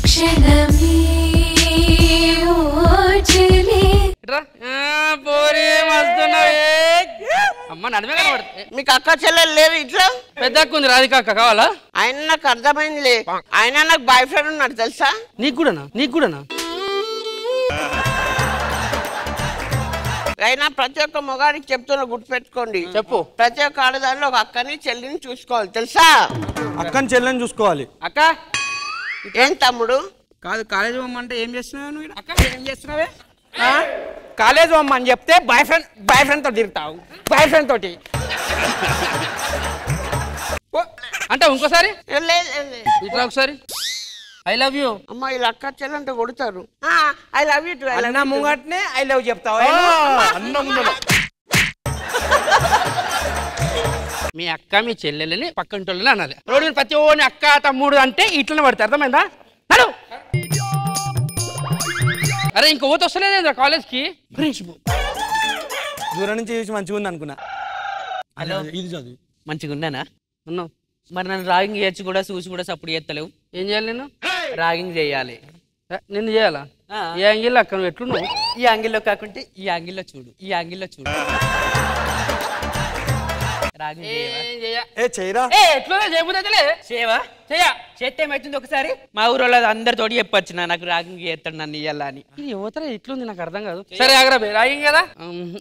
క్షణమే ఓచలే. అమ్మ నడమే కనబడుతుంది. మీకు అక్క చెల్లెలు లేరు ఇట్లా? పెద్ద అక్క ఉంది, రాధిక అక్క. కావాలా? ఆయన నాకు అర్థమైందిలే, ఆయన నాకు బాయ్ ఫ్రెండ్ ఉన్నాడు తెలుసా? నీకు కూడానా? అయినా ప్రతి ఒక్క మొగాడికి చెప్తున్నా, గుర్తుపెట్టుకోండి. చెప్పు. ప్రతి ఒక్క ఆడదానిలో ఒక అక్కని చెల్లిని చూసుకోవాలి తెలుసా? అక్కని చెల్లెని చూసుకోవాలి. అక్క ఏం తమ్ముడు? కాదు కాలేజ్ పోమంటే ఏం చేస్తున్నావు నువ్వు? అక్క ఏం చేస్తున్నావే? కాలేజ్ పోమ్మని చెప్తే బాయ్ ఫ్రెండ్ తోటి తిరుగుతావు. బాయ్ ఫ్రెండ్ తోటి అంటే ఇంకోసారి ఇట్లా ఒకసారి ఐ లవ్ యూ. అమ్మా ఇలా అక్క చెల్లంటే కొడతారు. I love you. అన్న ముంగట్నే ఐ లవ్ చెప్తావా? మీ అక్క మీ చెల్లెలని పక్కంటోళ్ళని అనాలి. రోడ్డు మీద ప్రతి ఓని అక్క తమ్ముడు అంటే ఇట్లనే పడతాయి. అర్థమైందా? హలో అరే ఇంక ఊత వస్తలేదేంద్రా కాలేజ్కి? దూరం నుంచి చూసి మంచిగా ఉంది అనుకున్నా. హలో మంచిగా ఉన్నానా? ఉన్నావు. మరి నన్ను రాగింగ్ చేయొచ్చు కూడా, చూసి కూడా సప్పుడు చేస్తలేవు. ఏం చేయాలి? నేను రాగింగ్ చేయాలి. నిన్ను చేయాలా? ఈ యాంగిల్లో అక్క నువ్వు ఎట్లున్నావు? ఈ యాంగిల్లో కాకుంటే ఈ యాంగిల్లో చూడు, ఈ యాంగిల్లో చూడు. చేస్తే ఏమవుతుంది? ఒకసారి మా ఊరు వాళ్ళ అందరితోటి చెప్పొచ్చు నాకు రాగింగ్ చేస్తాడు నన్ను ఇయ్యాల అని. ఇది యువతలో ఎట్లుంది నాకు అర్థం కాదు. సరే ఆగరాబే రాగింగ్ కదా,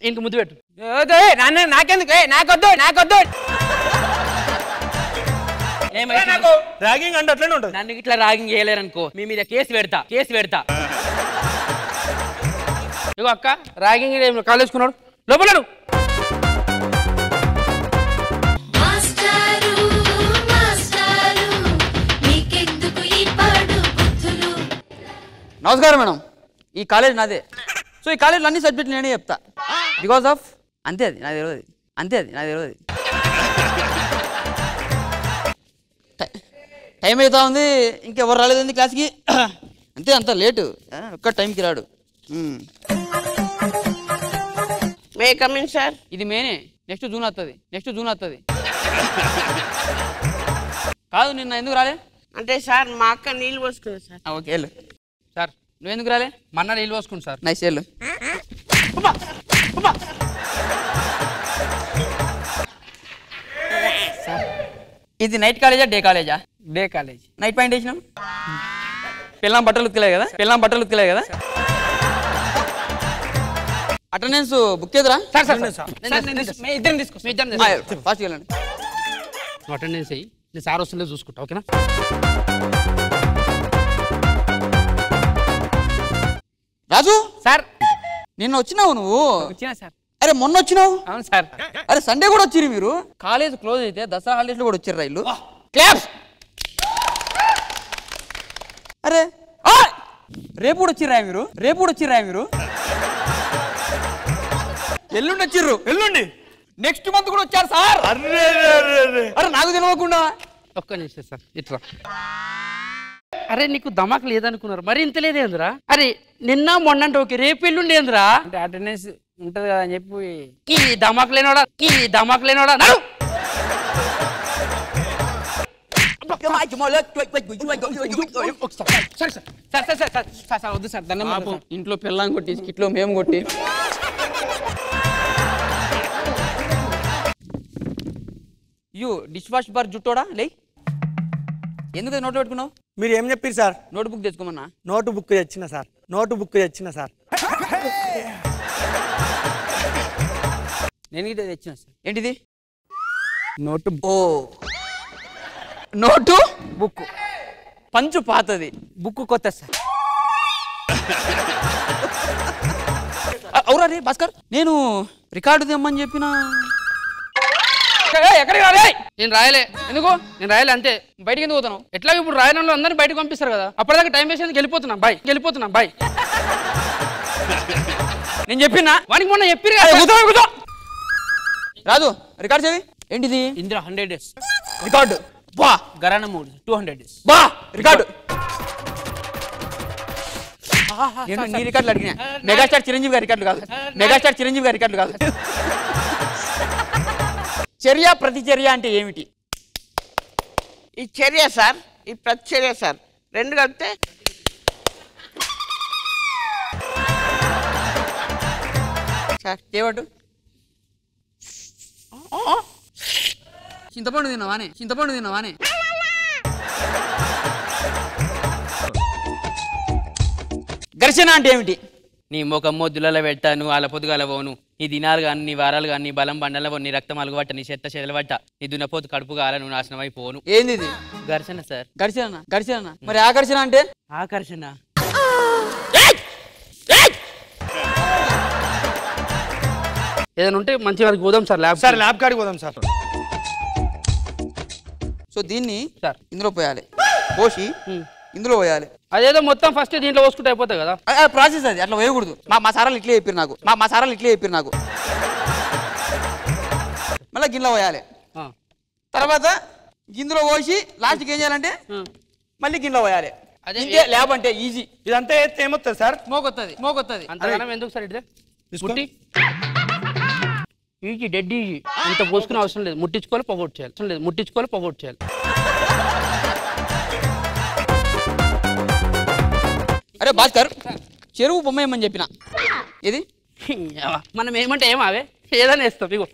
ఇంక ముద్దు పెట్టు. నాకెందుకు? నాకొద్దు నాకొద్దు. రాగింగ్ అంటే అట్లనే ఉంటుంది. నన్ను ఇట్లా రాగింగ్ చేయలేరు అనుకో, మీ మీద కేసు పెడతా. ఇగో అక్క రాగింగ్ కాలేజ్ కున్నాడు లోపల. నమస్కారం మేడం. ఈ కాలేజ్ నాదే. సో ఈ కాలేజ్లో అన్ని సబ్జెక్టులు నేనే చెప్తా. బికాస్ ఆఫ్ అంతే అది నాకు తెలియదు. టైం అవుతా ఉంది, ఇంకెవరు రాలేదండి క్లాస్కి. అంత లేటు, ఒక్క టైంకి రాడు. May coming sir. ఇది మేనే. నెక్స్ట్ జూన్ వస్తుంది. కాదు నిన్న ఎందుకు రాలే? అంటే సార్ మా అక్క నీళ్ళు పోసుకుంది సార్. ఓకే వెళ్ళు. సార్ నువ్వెందుకు రాలే? మన్న నీళ్ళు పోసుకుంది సార్. నైస్ వెళ్ళు. ఇది నైట్ కాలేజా డే కాలేజా? Day college. నైట్ పాయింట్ వేసినాం. పిల్లం బట్టలు ఉతకలే కదా? అటెండెన్స్ బుక్ చేద్దురా? ఇద్దరిని తీసుకో. ఫాస్ట్ వెళ్ళండి. అటెండెన్స్ అయ్యి నేను సార్ వస్తుందో చూసుకుంటా. ఓకేనా? రాజు సార్ నిన్న వచ్చినావు నువ్వు? వచ్చినా సార్. అరే మొన్న వచ్చినావు? అవును సార్. అరే సండే కూడా వచ్చిరు మీరు. కాలేజ్ క్లోజ్ అయితే దసరా హాలిడేస్ లో కూడా వచ్చారు రైలు. క్లాప్స్. అరే రేపు కూడా వచ్చిర్రా మీరు? ఎల్లుండి వచ్చిర్రు. నెక్స్ట్ మంత్ కూడా వచ్చారు సార్. అరే నాకు తెలియకుండా. ఒక్క నిమిషం సార్ ఇట్లా. అరే నీకు దమాక్ లేదనుకున్నారు, మరి ఇంత లేదేంద్రా? అరే నిన్న మొన్నంటే ఓకే, రేపు ఎల్లుండి ఏంద్రా? అంటే అటెండెన్స్ ఉంటది కదా అని చెప్పి ఈ దమాక్ లేనోడా. వద్దు సార్, దండం. ఇంట్లో పిల్లని కొట్టి స్కిట్లో మేము కొట్టి. యూ డిష్ వాష్ బార్ జుట్టోడా లే. ఎందుకు నోట్ పెట్టుకున్నావు? మీరు ఏం చెప్పారు సార్? నోట్ బుక్ తెచ్చుకోమన్నా. నోట్ బుక్ తెచ్చిన సార్. నేను ఇది తెచ్చిన సార్. ఏంటిది? నోటు. Notebook. పంచు పాతది, బుక్ కొత్త సార్. అవురా రే భాస్కర్, నేను రికార్డు తెమ్మని చెప్పిన. ఎక్కడికి రాలే? నేను రాయలే. ఎందుకు? నేను రాయలే అంతే. బయటికి ఎందుకు పోతాను? ఎట్లా ఇప్పుడు రాయన వాళ్ళు అందరినీ బయటకు పంపిస్తారు కదా, అప్పటిదాకా టైం వేసి వెళ్ళిపోతున్నా బాయ్. నేను చెప్పినా వానికి మొన్న చెప్పి రాజు రికార్డ్ చేవి. ఏంటిది? Indira 100 days record. బా గరాన 3 200 days. బా రికార్డు. నేను నీ రికార్డులు అడిగినా. మెగాస్టార్ చిరంజీవి గారి రికార్డులు కాదు. చర్య ప్రతిచర్య అంటే ఏమిటి? ఈ చర్య సార్, ఈ ప్రతిచర్య సార్, రెండు కలిపితే సార్ ఏవాడు? చింతపండు తిన్నావానే? ఘర్షణ అంటే ఏమిటి? నీ ముఖం మొద్దులలో పెట్టాను అలా పొద్దుగాల పోను నీ దినాలు కానీ నీ వారాలు కానీ నీ బలం బండల నీ రక్తం అలుగుబట్ట నీ చెత్త చెదలబట్ట నీ దున్నపోతు కడుపు కాల నువ్వు నాశనం అయిపోను. ఏంది ఇది? ఘర్షణ సార్. ఘర్షణ మరి ఆకర్షణ అంటే? ఆకర్షణ ఏదైనా ఉంటే మంచి వారికి పోదాం సార్ ల్యాబ్. సార్ ల్యాబ్ కాడికి పోదాం సార్. సో దీన్ని ఇందులో పోయాలి, పోసి ఇందులో పోయాలి. అదేదో మొత్తం ఫస్ట్ దీంట్లో పోసుకుంటే అయిపోతాయి కదా. ప్రాసెస్ అది అట్లా వేయకూడదు. మా సారాలు ఇట్లే చెప్పారు నాకు. మళ్ళీ గిన్నెలో పోయాలి, తర్వాత గిందులో పోసి లాస్ట్కి ఏం చేయాలంటే మళ్ళీ గిన్నెలో పోయాలి. అదే ల్యాబ్ అంటే ఈజీ. ఇదంతా ఏమొస్తుంది సార్? మోగొత్తది. అంతగానం ఎందుకు సార్ ఇదే ముట్టి ఈజీ, డెడ్ ఈజీ. ఇంత పోసుకునే అవసరం లేదు. ముట్టించుకోవాలి, పొగొట్టు చేయాలి. అరే భాస్కర్, చెరువు బొమ్మ ఏమని చెప్పిన ఇది మనం ఏమంటే ఏమావే ఏదైనా వేస్తాం. ఇగో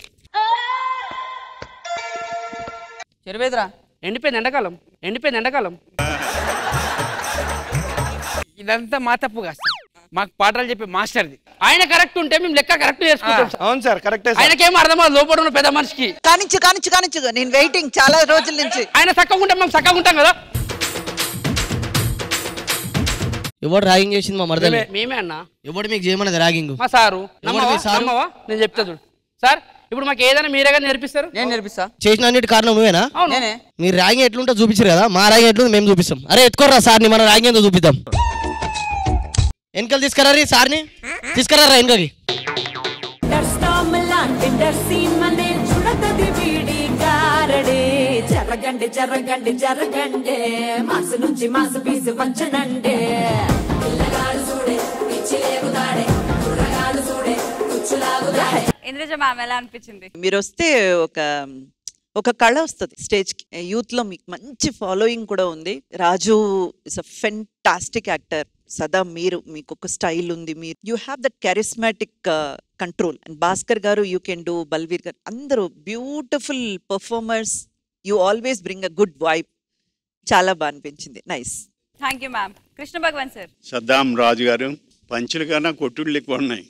చెరువేదిరా, ఎండిపోయింది ఎండాకాలం. ఇదంతా మా తప్పు కాదు, మాకు పాఠాలు చెప్పే మాస్టర్ది. ఆయన కరెక్ట్ ఉంటే మేము లెక్క కరెక్ట్ చేసుకుంటాం. అవును సార్, కరెక్టే. ఆయనకేం అర్థం లోపల ఉన్న పెద్ద మనిషికి. కానిచ్చు నేను వెయిటింగ్ చాలా రోజుల నుంచి. ఆయన చక్కగా ఉంటాం, మేము చక్కగా ఉంటాం కదా. ఎవడు ర్యాగింగ్ చేసింది మా మరదలు? మేమే అన్నా. ఎవడు మీకు చేయమన్నది ర్యాగింగ్? మా సారు. నమ్మవా? నేను చెప్తా చూడు సార్. ఇప్పుడు మాకు ఏదైనా మీరేగా నేర్పిస్తారు. నేను నేర్పిస్తా. చేసిన అన్నిటి కారణం నువ్వేనా? నేనే. మీరు ర్యాగింగ్ ఎట్లుంటో చూపించారు కదా, మా ర్యాగింగ్ ఎట్లుంది మేము చూపిస్తాం. అరే ఎత్తుకోరా సార్ని, మన ర్యాగింగ్ ఏందో చూపిద్దాం. వెనకలు తీసుకురా సార్ని, తీసుకురా వెనకకి. జరగండి మాసు నుంచి మాసు పీసు వంచనండే పిల్లగాడు చూడే పిచ్చి లేగుతాడే కుర్రగాడు చూడే కుచ్చులాగుతాడే. ఇంద్రజ మ్యామ్ ఎలా అనిపించింది? మీరు వస్తే ఒక కళ వస్తుంది స్టేజ్ కి. యూత్ లో మీకు మంచి ఫాలోయింగ్ కూడా ఉంది. Raju is a fantastic actor. Sada మీకు ఒక స్టైల్ ఉంది. మీరు you have that charismatic control. And Bhaskar garu you can do, Balveer garu అందరూ beautiful performers. You always bring a good vibe. చాలా బాగా అనిపించింది. Nice. Thank you ma'am. Krishna Bhagavan sir. Saddam Raju garu పంచుల కన్నా కొట్టుళ్ళు ఎక్కువ ఉన్నాయి.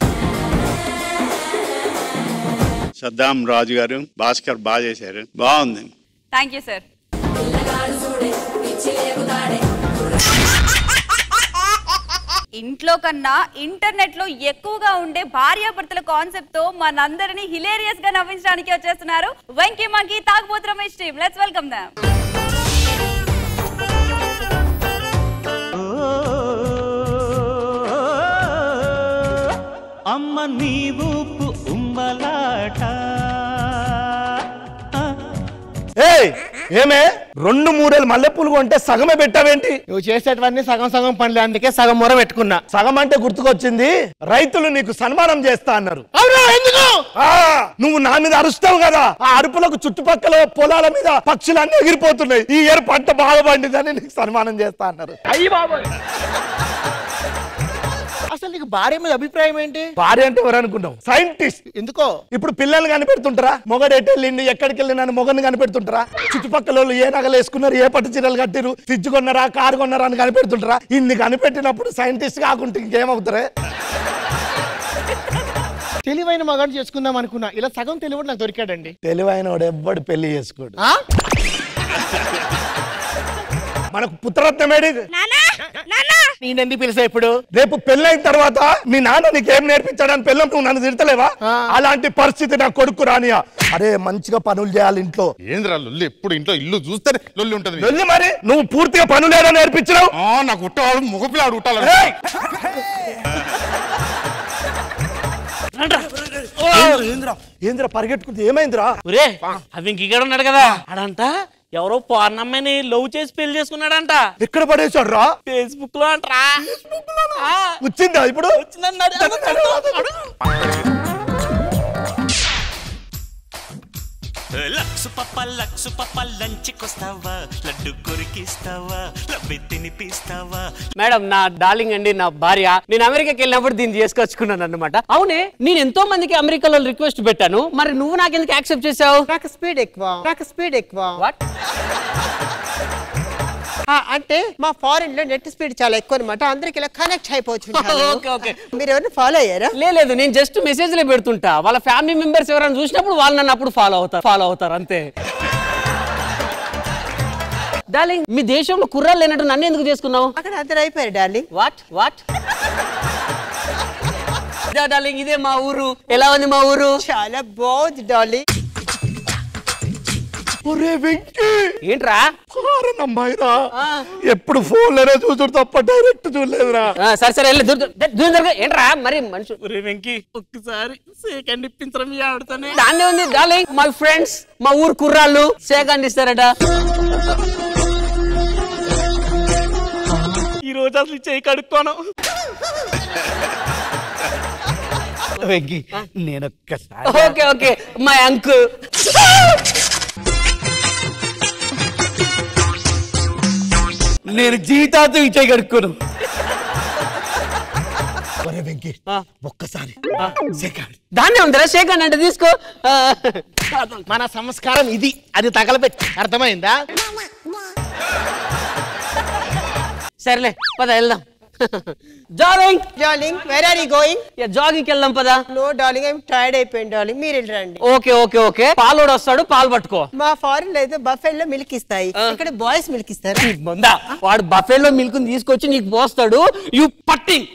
సద్దాం రాజు గారు, భాస్కర్ బాగా చేశారు, బాగుంది. Thank you sir. ఇంట్లో కన్నా ఇంటర్నెట్ లో ఎక్కువగా ఉండే భార్యాభర్తల కాన్సెప్ట్ తో మనందరినీ హిలేరియస్ గా నవ్వించడానికి వచ్చేస్తున్నారు వెంకీ మంకీ తాగుబోతు Ramesh team. Let's welcome them. అమ్మ నీవు ఉమ్మలాట. ఏమే 2-3 మల్లెపూలు కొంటే సగమే పెట్టావేంటి? నువ్వు చేసేటవన్నీ సగం పనులే, అందుకే సగం మొర పెట్టుకున్నా. సగం అంటే గుర్తుకొచ్చింది, రైతులు నీకు సన్మానం చేస్తా అన్నారు. ఎందుకు నువ్వు నా మీద అరుస్తావు కదా, ఆ అరుపులకు చుట్టుపక్కల పొలాల మీద పక్షులన్నీ ఎగిరిపోతున్నాయి. ఈ ఇయర్ పంట బాగా పండిందని నీకు సన్మానం చేస్తా అన్నారు. అయ్యి బాబాయ్, అసలు నీకు భార్య మీద అభిప్రాయం ఏంటి? భార్య అంటే ఎవరు అనుకుంటావు? సైంటిస్ట్. ఎందుకో ఇప్పుడు పిల్లల్ని కనిపెడుతుంటారా? మొగడెట్ వెళ్ళింది, ఎక్కడికి వెళ్ళినా మొగని కనిపెడుతుంటారా? చుట్టుపక్కల ఏ నగలు వేసుకున్నారు, ఏ పట్టు చీరలు కట్టిరు, ఫ్రిడ్జ్ కొన్నారా, కారు కొన్నారా అని కనిపెడుతుంటారా? ఇన్ని కనిపెట్టినప్పుడు సైంటిస్ట్ కాకుంటే ఇంకేమవుతారే? తెలివైన మగాడు చేసుకుందాం అనుకున్నా, ఇలా సగం తెలివాడు నాకు దొరికాడండి. తెలివైన వాడు ఎవ్వడు పెళ్లి చేసుకోడు. మనకు పుత్రరత్నమేడి నేనెందుకు పిలిచా? ఇప్పుడు రేపు పెళ్ళైన తర్వాత మీ నాన్న నీకేం నేర్పించాడని పెళ్ళం నువ్వు నన్ను తిడతలేవా? అలాంటి పరిస్థితి నా కొడుకు రానియా. అరే మంచిగా పనులు చేయాలి ఇంట్లో. ఏంద్రా లొల్లి? ఎప్పుడు ఇంట్లో ఇల్లు చూస్తేనే లొల్లి ఉంటది. లొల్లి మరి నువ్వు పూర్తిగా పనులు ఏదో నేర్పించినావు. నాకు ఉట్టాడు మగపిల్లాడు ఉట్టాలి. ఏంద్రా పరిగెట్టుకుంది? ఏమైందిరా? అవి ఇంకెక్కడ ఉన్నాడు కదా అడంట, ఎవరో పౌర్ణమ్మని లవ్ చేసి పెళ్లి చేసుకున్నాడంట. ఎక్కడ పడేశాడు రా? ఫేస్బుక్ లో అంటరా. వచ్చిందా ఇప్పుడు? లక్సు పప్ప లంచ్కొస్తావా, లడ్డు కొరికిస్తావా, లబ్బి తినిపిస్తావా. మేడం నా డార్లింగ్ అండి, నా భార్య. నేను అమెరికాకి వెళ్ళినప్పుడు దీన్ని చేసుకొచ్చుకున్నాను అన్నమాట. అవునే, నేను ఎంతో మందికి అమెరికాలో రిక్వెస్ట్ పెట్టాను, మరి నువ్వు నాకు ఎందుకు యాక్సెప్ట్ చేసావు? నాకు స్పీడ్ ఎక్కువ. వాట్? అంటే మా ఫారెన్ లో నెట్ స్పీడ్ చాలా ఎక్కువ అనమాట, అందరికి ఇలా కనెక్ట్ అయిపోతుంటారు. Okay okay. మీరు ఎవరిని ఫాలో అయ్యారా? లేదు, నేను జస్ట్ మెసేజ్లే పెడుతుంటా. వాళ్ళ ఫ్యామిలీ మెంబర్స్ ఎవరైనా చూసినప్పుడు వాళ్ళు నన్ను అప్పుడు ఫాలో అవుతారు అంతే. డార్లింగ్, మీ దేశంలో కుర్రాళ్ళు లేనట్టు నన్ను ఎందుకు చేసుకున్నావు? అక్కడ అందరు అయిపోయారు డార్లింగ్. వాట్ డార్లింగ్, ఇదే మా ఊరు. ఎలా ఉంది మా ఊరు? చాలా బాగుంది డార్లింగ్. ఏంట్రా అమ్మాయిరా, ఎప్పుడు ఫోన్ లోనే చూసుడు తప్ప డైరెక్ట్ చూడలేదురా. సరే ఏంట్రా మరి మనిషి. వెంకీ ఒక్కసారి సెకండ్ ఇప్పించరా మీ ఆవిడతోనే. దాన్నే ఉంది డార్లింగ్, మై ఫ్రెండ్స్, మా ఊరు కుర్రాళ్ళు సెకండ్ ఇస్తారట. ఈ రోజు అసలు చేయి కడుక్కోను. వెంకీ నేను ఒక్కసారి. Okay okay my uncle. నేను జీవితాంతం చేయి కడుక్కోను. వెంకీ ఒక్కసారి దాన్నే ఉందిరా సెకండ్ అంటే తీసుకో. మన సంస్కారం ఇది, అది తగలబెట్టి అర్థమైందా? సరేలే పద వెళ్దాం. Darling where are you going? జాగింగ్కి వెళ్దాం పదా. నో డార్లింగ్, ఐఎమ్ టైర్డ్ అయిపోయింది డార్లింగ్, మీరు వెళ్ళండి. Okay okay okay. పాలోడు వస్తాడు, పాలు పట్టుకో. మా ఫారెన్ లో అయితే బఫెల్లో మిల్క్ ఇస్తాయి, ఇక్కడ బాయ్స్ మిల్క్ ఇస్తారు. వాడు బఫెల్లో మిల్క్ తీసుకొచ్చి నీకు పోస్తాడు. You putting.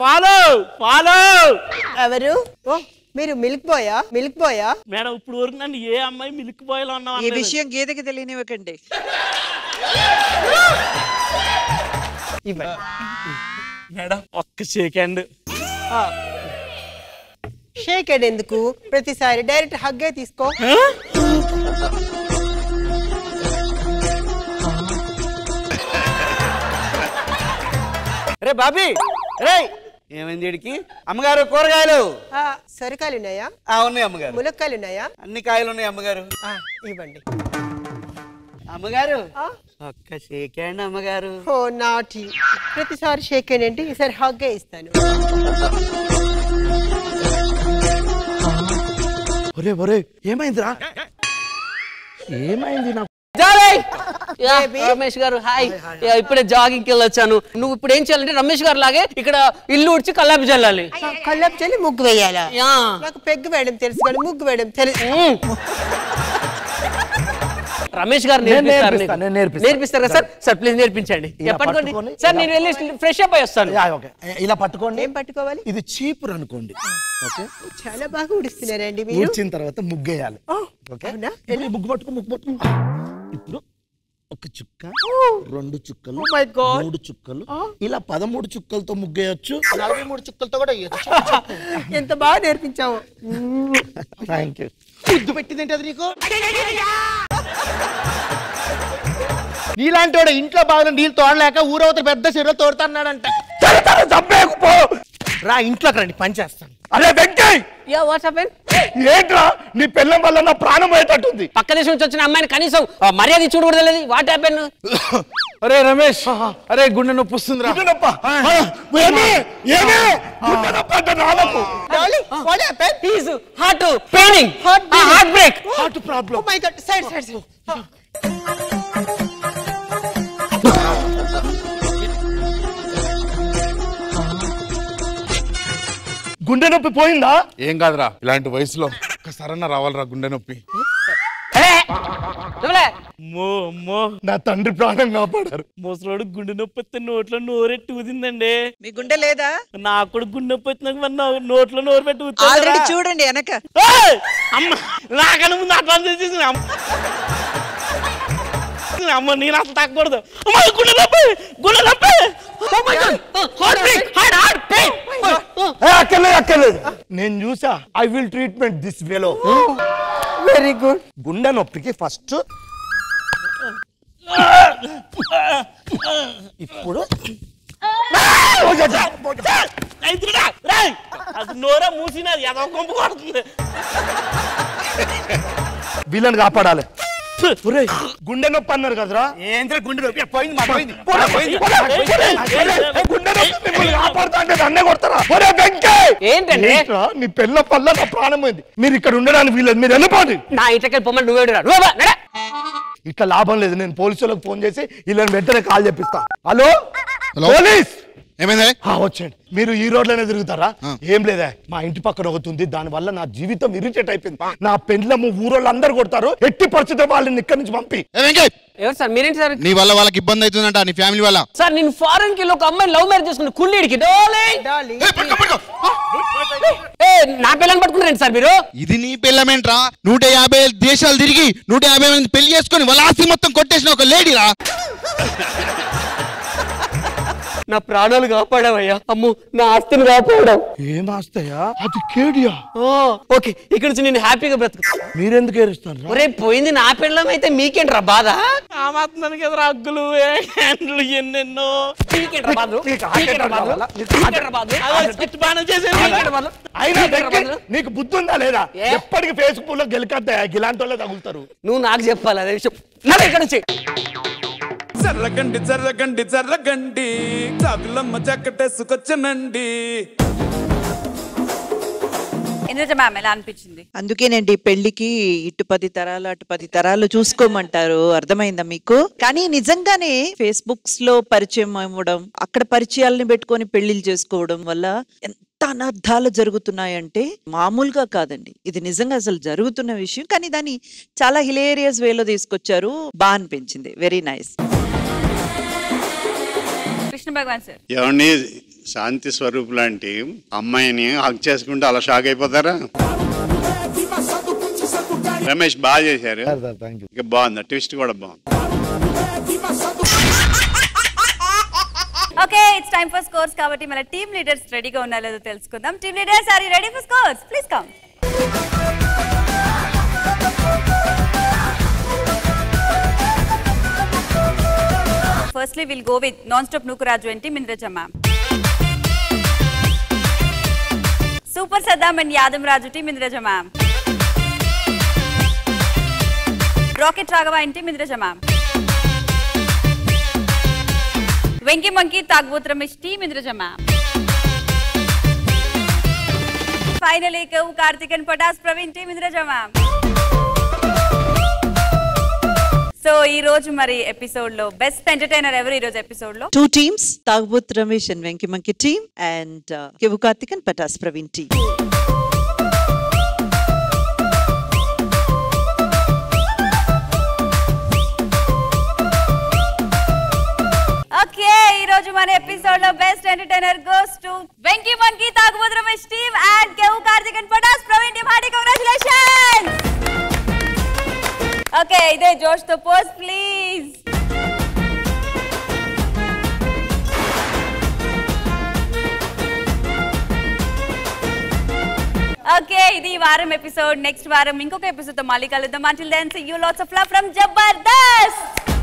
ఫాలో. ఎవరు? మీరు మిల్క్ బాయా? మిల్క్ బాయా? మేడం ఇప్పుడు వరకు నన్ను ఏ అమ్మాయి మిల్క్ బాయ్ లో అన్నా? ఈ విషయం గీతకి తెలియనివ్వకండి. మేడం ఒక్క సెకండ్. షేక్ హ్యాండ్ ఎందుకు? ప్రతిసారి డైరెక్ట్ హగ్గే తీసుకో. రే బాబీ, రే ఏమైంది వీడికి? అమ్మగారు కూరగాయలు. సొరకాయలు ఉన్నాయా? ఉన్నాయి అమ్మగారు. ములక్కాయలు ఉన్నాయా? అన్ని కాయలు ఉన్నాయి అమ్మగారు. ఇవ్వండి అమ్మగారు. ఒక్క షేక్ హ్యాండ్ అమ్మగారు. ఓ నాటి, ప్రతిసారి షేక్ హ్యాండ్ అంటే ఈసారి హగ్గే ఇస్తాను. ఒరే ఏమైందిరా? ఏమైంది నాకు? రమేష్ గారు హాయ్. ఇప్పుడే జాగింగ్కి వెళ్ళొచ్చాను. నువ్వు ఇప్పుడు ఏం చేయాలంటే రమేష్ గారు లాగే ఇక్కడ ఇల్లు ఉడిచి కల్లాపి చల్లాలి. కల్లాపి చల్లి ముగ్గు వేయాలా? నాకు పెగ్గు వేయడం తెలుసు కానీ ముగ్గు వేయడం తెలుసు. రమేష్ గారు నేర్పిస్తారు కదా సార్? సార్ ప్లీజ్ నేర్పించండి. పట్టుకోండి సార్, నేను వెళ్ళి ఫ్రెష్ అప్ అయి వస్తాను. ఇలా పట్టుకోండి. ఏం పట్టుకోవాలి? ఇది చీపురు అనుకోండి. ఓకే, చాలా బాగా ఉడిస్తున్నారండి మీరు. ఉడిచిన తర్వాత ముగ్గేయాలి. ఓకే, ముగ్గు పట్టుకో. ఇప్పుడు ఒక చుక్క, 2 చుక్కలు, 3 చుక్కలు, ఇలా 13 చుక్కలతో ముగ్గేయచ్చు. 43 చుక్కలతో కూడా వేయచ్చు. ఎంత బాగా నేర్పించావు. Thank you. ముద్దు పెట్టిందేంటి అది నీకు? నీలాంటి వాడు ఇంట్లో బాగా నీళ్ళు తోడలేక ఊరవతల పెద్ద చెరువు తోడుతున్నాడంట. రా ఇంట్లోకి రండి, పని చేస్తాను. అరే వెంకయ్, ఏంట్రా నీ పిల్లం వల్ల నా ప్రాణం పోయేటట్టుంది. పక్క దేశం నుంచి వచ్చిన అమ్మాయిని కనీసం మర్యాద ఇచ్చుడు కూడా తెలియదు. What happen? అరే రమేష్, అరే గుండె నొప్పి వస్తుందిరా. గుండె నొప్పి అంటే నాలకు. Heart paining, heart break, heart problem. Oh my god, side. గుండె నొప్పి పోయిందా? ఏం కాదురా, ఇలాంటి వయసులో ఒక్కసారన్నా రావాలరా గుండె నొప్పి. నా తండ్రి ప్రాణం కాపాడారు. ముసలోడు గుండె నొప్పి వస్తే నోట్లో నోరెట్టి ఊదిందండి. మీ గుండె లేదా? నాకు కూడా గుండె నొప్పి వచ్చినాక నోట్లో నోరు పెట్టి ఆల్రెడీ చూడండి వెనక. అమ్మ నాకన్నా ముందు అట్లా చేసేసి అమ్మ నేను అసలు తగ్గకూడదు. అక్కర్లేదు, నేను చూసా. ఐ విల్ ట్రీట్మెంట్ దిస్ వేలో. Very good. గుండె నొప్పికి ఫస్ట్ ఇప్పుడు నోరా మూసినది ఏదో కొంపు కొడుతుంది. వీళ్ళని కాపాడాలి. గుండె నొప్పి అన్నారు కదరా ఏంద్ర గుండె నొప్పి పోయింది మా పోయింది గుండె నొప్పి మిమ్మల్ని కాపాడుతా అంటే నన్నే కొడతారా ఏంటండి నీ పిల్ల పల్ల నా ప్రాణం పోయింది మీరు ఇక్కడ ఉండడానికి వీలేదు మీరు వెళ్ళిపోండి నా ఇంటికి పొమ్మని నువ్వే ఇట్లా లాభం లేదు నేను పోలీసులకు ఫోన్ చేసి వీళ్ళని వెంటనే కాల్ చెప్పిస్తా హలో పోలీస్ ఏమైంది వచ్చేయండి మీరు ఈ రోడ్లోనే తిరుగుతారా ఏం లేదా మా ఇంటి పక్కన ఒకటి దాని వల్ల నా జీవితం ఇరిటేట్ అయిపోయింది నా పెండ్లము ఊరోళ్ళందరూ కొడతారు ఎట్టి పరిస్థితి వాళ్ళని ఇక్కడి నుంచి పంపి ఎవరు సార్ మీరేంటి సార్ నీ వల్ల వాళ్ళకి ఇబ్బంది అవుతుందంట నీ ఫ్యామిలీ వల్ల సార్ నేను ఫారెన్ కి ఒక అమ్మాయిని లవ్ మ్యారేజ్ చేసుకుని కుళ్ళీడికి నా పిల్లని పట్టుకున్నారండి సార్ మీరు ఇది నీ పిల్లమేంట్రా 150 దేశాలు తిరిగి 150 మంది పెళ్లి చేసుకుని వాళ్ళ ఆస్తి మొత్తం కొట్టేసిన ఒక లేడీరా నా ప్రాణాలు కాపాడావయ్యా అమ్ము నా ఆస్తిని కాపాడావు ఏం ఆస్తయా అది కేడియా ఓకే ఇక్కడ నుంచి నేను హ్యాపీగా బ్రతుకు మీరెందుకు ఏరుస్తారు ఒరే పోయింది నా పిల్లం అయితే మీకేంట్రా బాధ ఆ మాత్రం కదా అగ్గులు హ్యాండ్లు ఎన్నెన్నో నీకు బుద్ధి ఉందా లేదా ఎప్పటికి ఫేస్బుక్ లో గెలికద్దా ఇలాంటి వాళ్ళే తగులుతారు నువ్వు నాకు చెప్పాలి అదే విషయం నడు ఇక్కడ నుంచి జర్రగండి జర్రగండి జర్రగండి కాకులమ్మ జక్కటేసుకొచ్చనండి మ్యామ్ ఎలా అనిపించింది అందుకేనండి పెళ్లికి ఇటు 10 తరాలు అటు 10 తరాలు చూసుకోమంటారు అర్థమైందా మీకు కానీ నిజంగానే ఫేస్బుక్స్ లో పరిచయం అవ్వడం అక్కడ పరిచయాలను పెట్టుకొని పెళ్లిళ్ళు చేసుకోవడం వల్ల ఎంత అనర్థాలు జరుగుతున్నాయంటే మామూలుగా కాదండి ఇది నిజంగా అసలు జరుగుతున్న విషయం కానీ దాన్ని చాలా హిలేరియస్ వేలో తీసుకొచ్చారు బాగా అనిపించింది very nice Krishna Bhagavan sir ఎవరిని శాంతి స్వరూప్ లాంటి అమ్మాయిని హక్ చేసుకుంటే అలా షాక్ అయిపోతారా రమేష్ బాగా చేశారు ఇక బాగుంది ట్విస్ట్ కూడా బాగుంది okay it's time for scores కాబట్టి మన టీమ్ లీడర్స్ రెడీగా ఉన్నారో లేదో తెలుసుకుందాం team leaders are you ready for scores please come Firstly, we'll go with Non-Stop Nukuraju and Team Indraja ma'am. Super Saddam and Yadam Raju, Team Indraja ma'am. Rocket Ragava and Team Indraja ma'am. Venki Monkey, Tagbut Ramesh, Team Indraja ma'am. Finally, Kevu Karthik and Patas Praveen, Team Indraja ma'am. So ఈ రోజు మరి episode లో best entertainer ఎవరు ఈ రోజు episode లో 2 teams Tagubothu Ramesh and Venky monkey team and Kevvu Karthik and Patas Praveen team okay ఈ రోజు మన ఎపిసోడ్ లో best entertainer goes to Venky monkey Tagubothu Ramesh team and Kevvu Karthik and Patas Praveen team hearty congratulations okay ఇదే జోష్ తో పోజ్ ప్లీజ్ ఓకే ఇది ఈ వారం ఎపిసోడ్ నెక్స్ట్ వారం ఇంకొక ఎపిసోడ్ తో మళ్ళీ కలుద్దాం until then see you lots of love from Jabardasth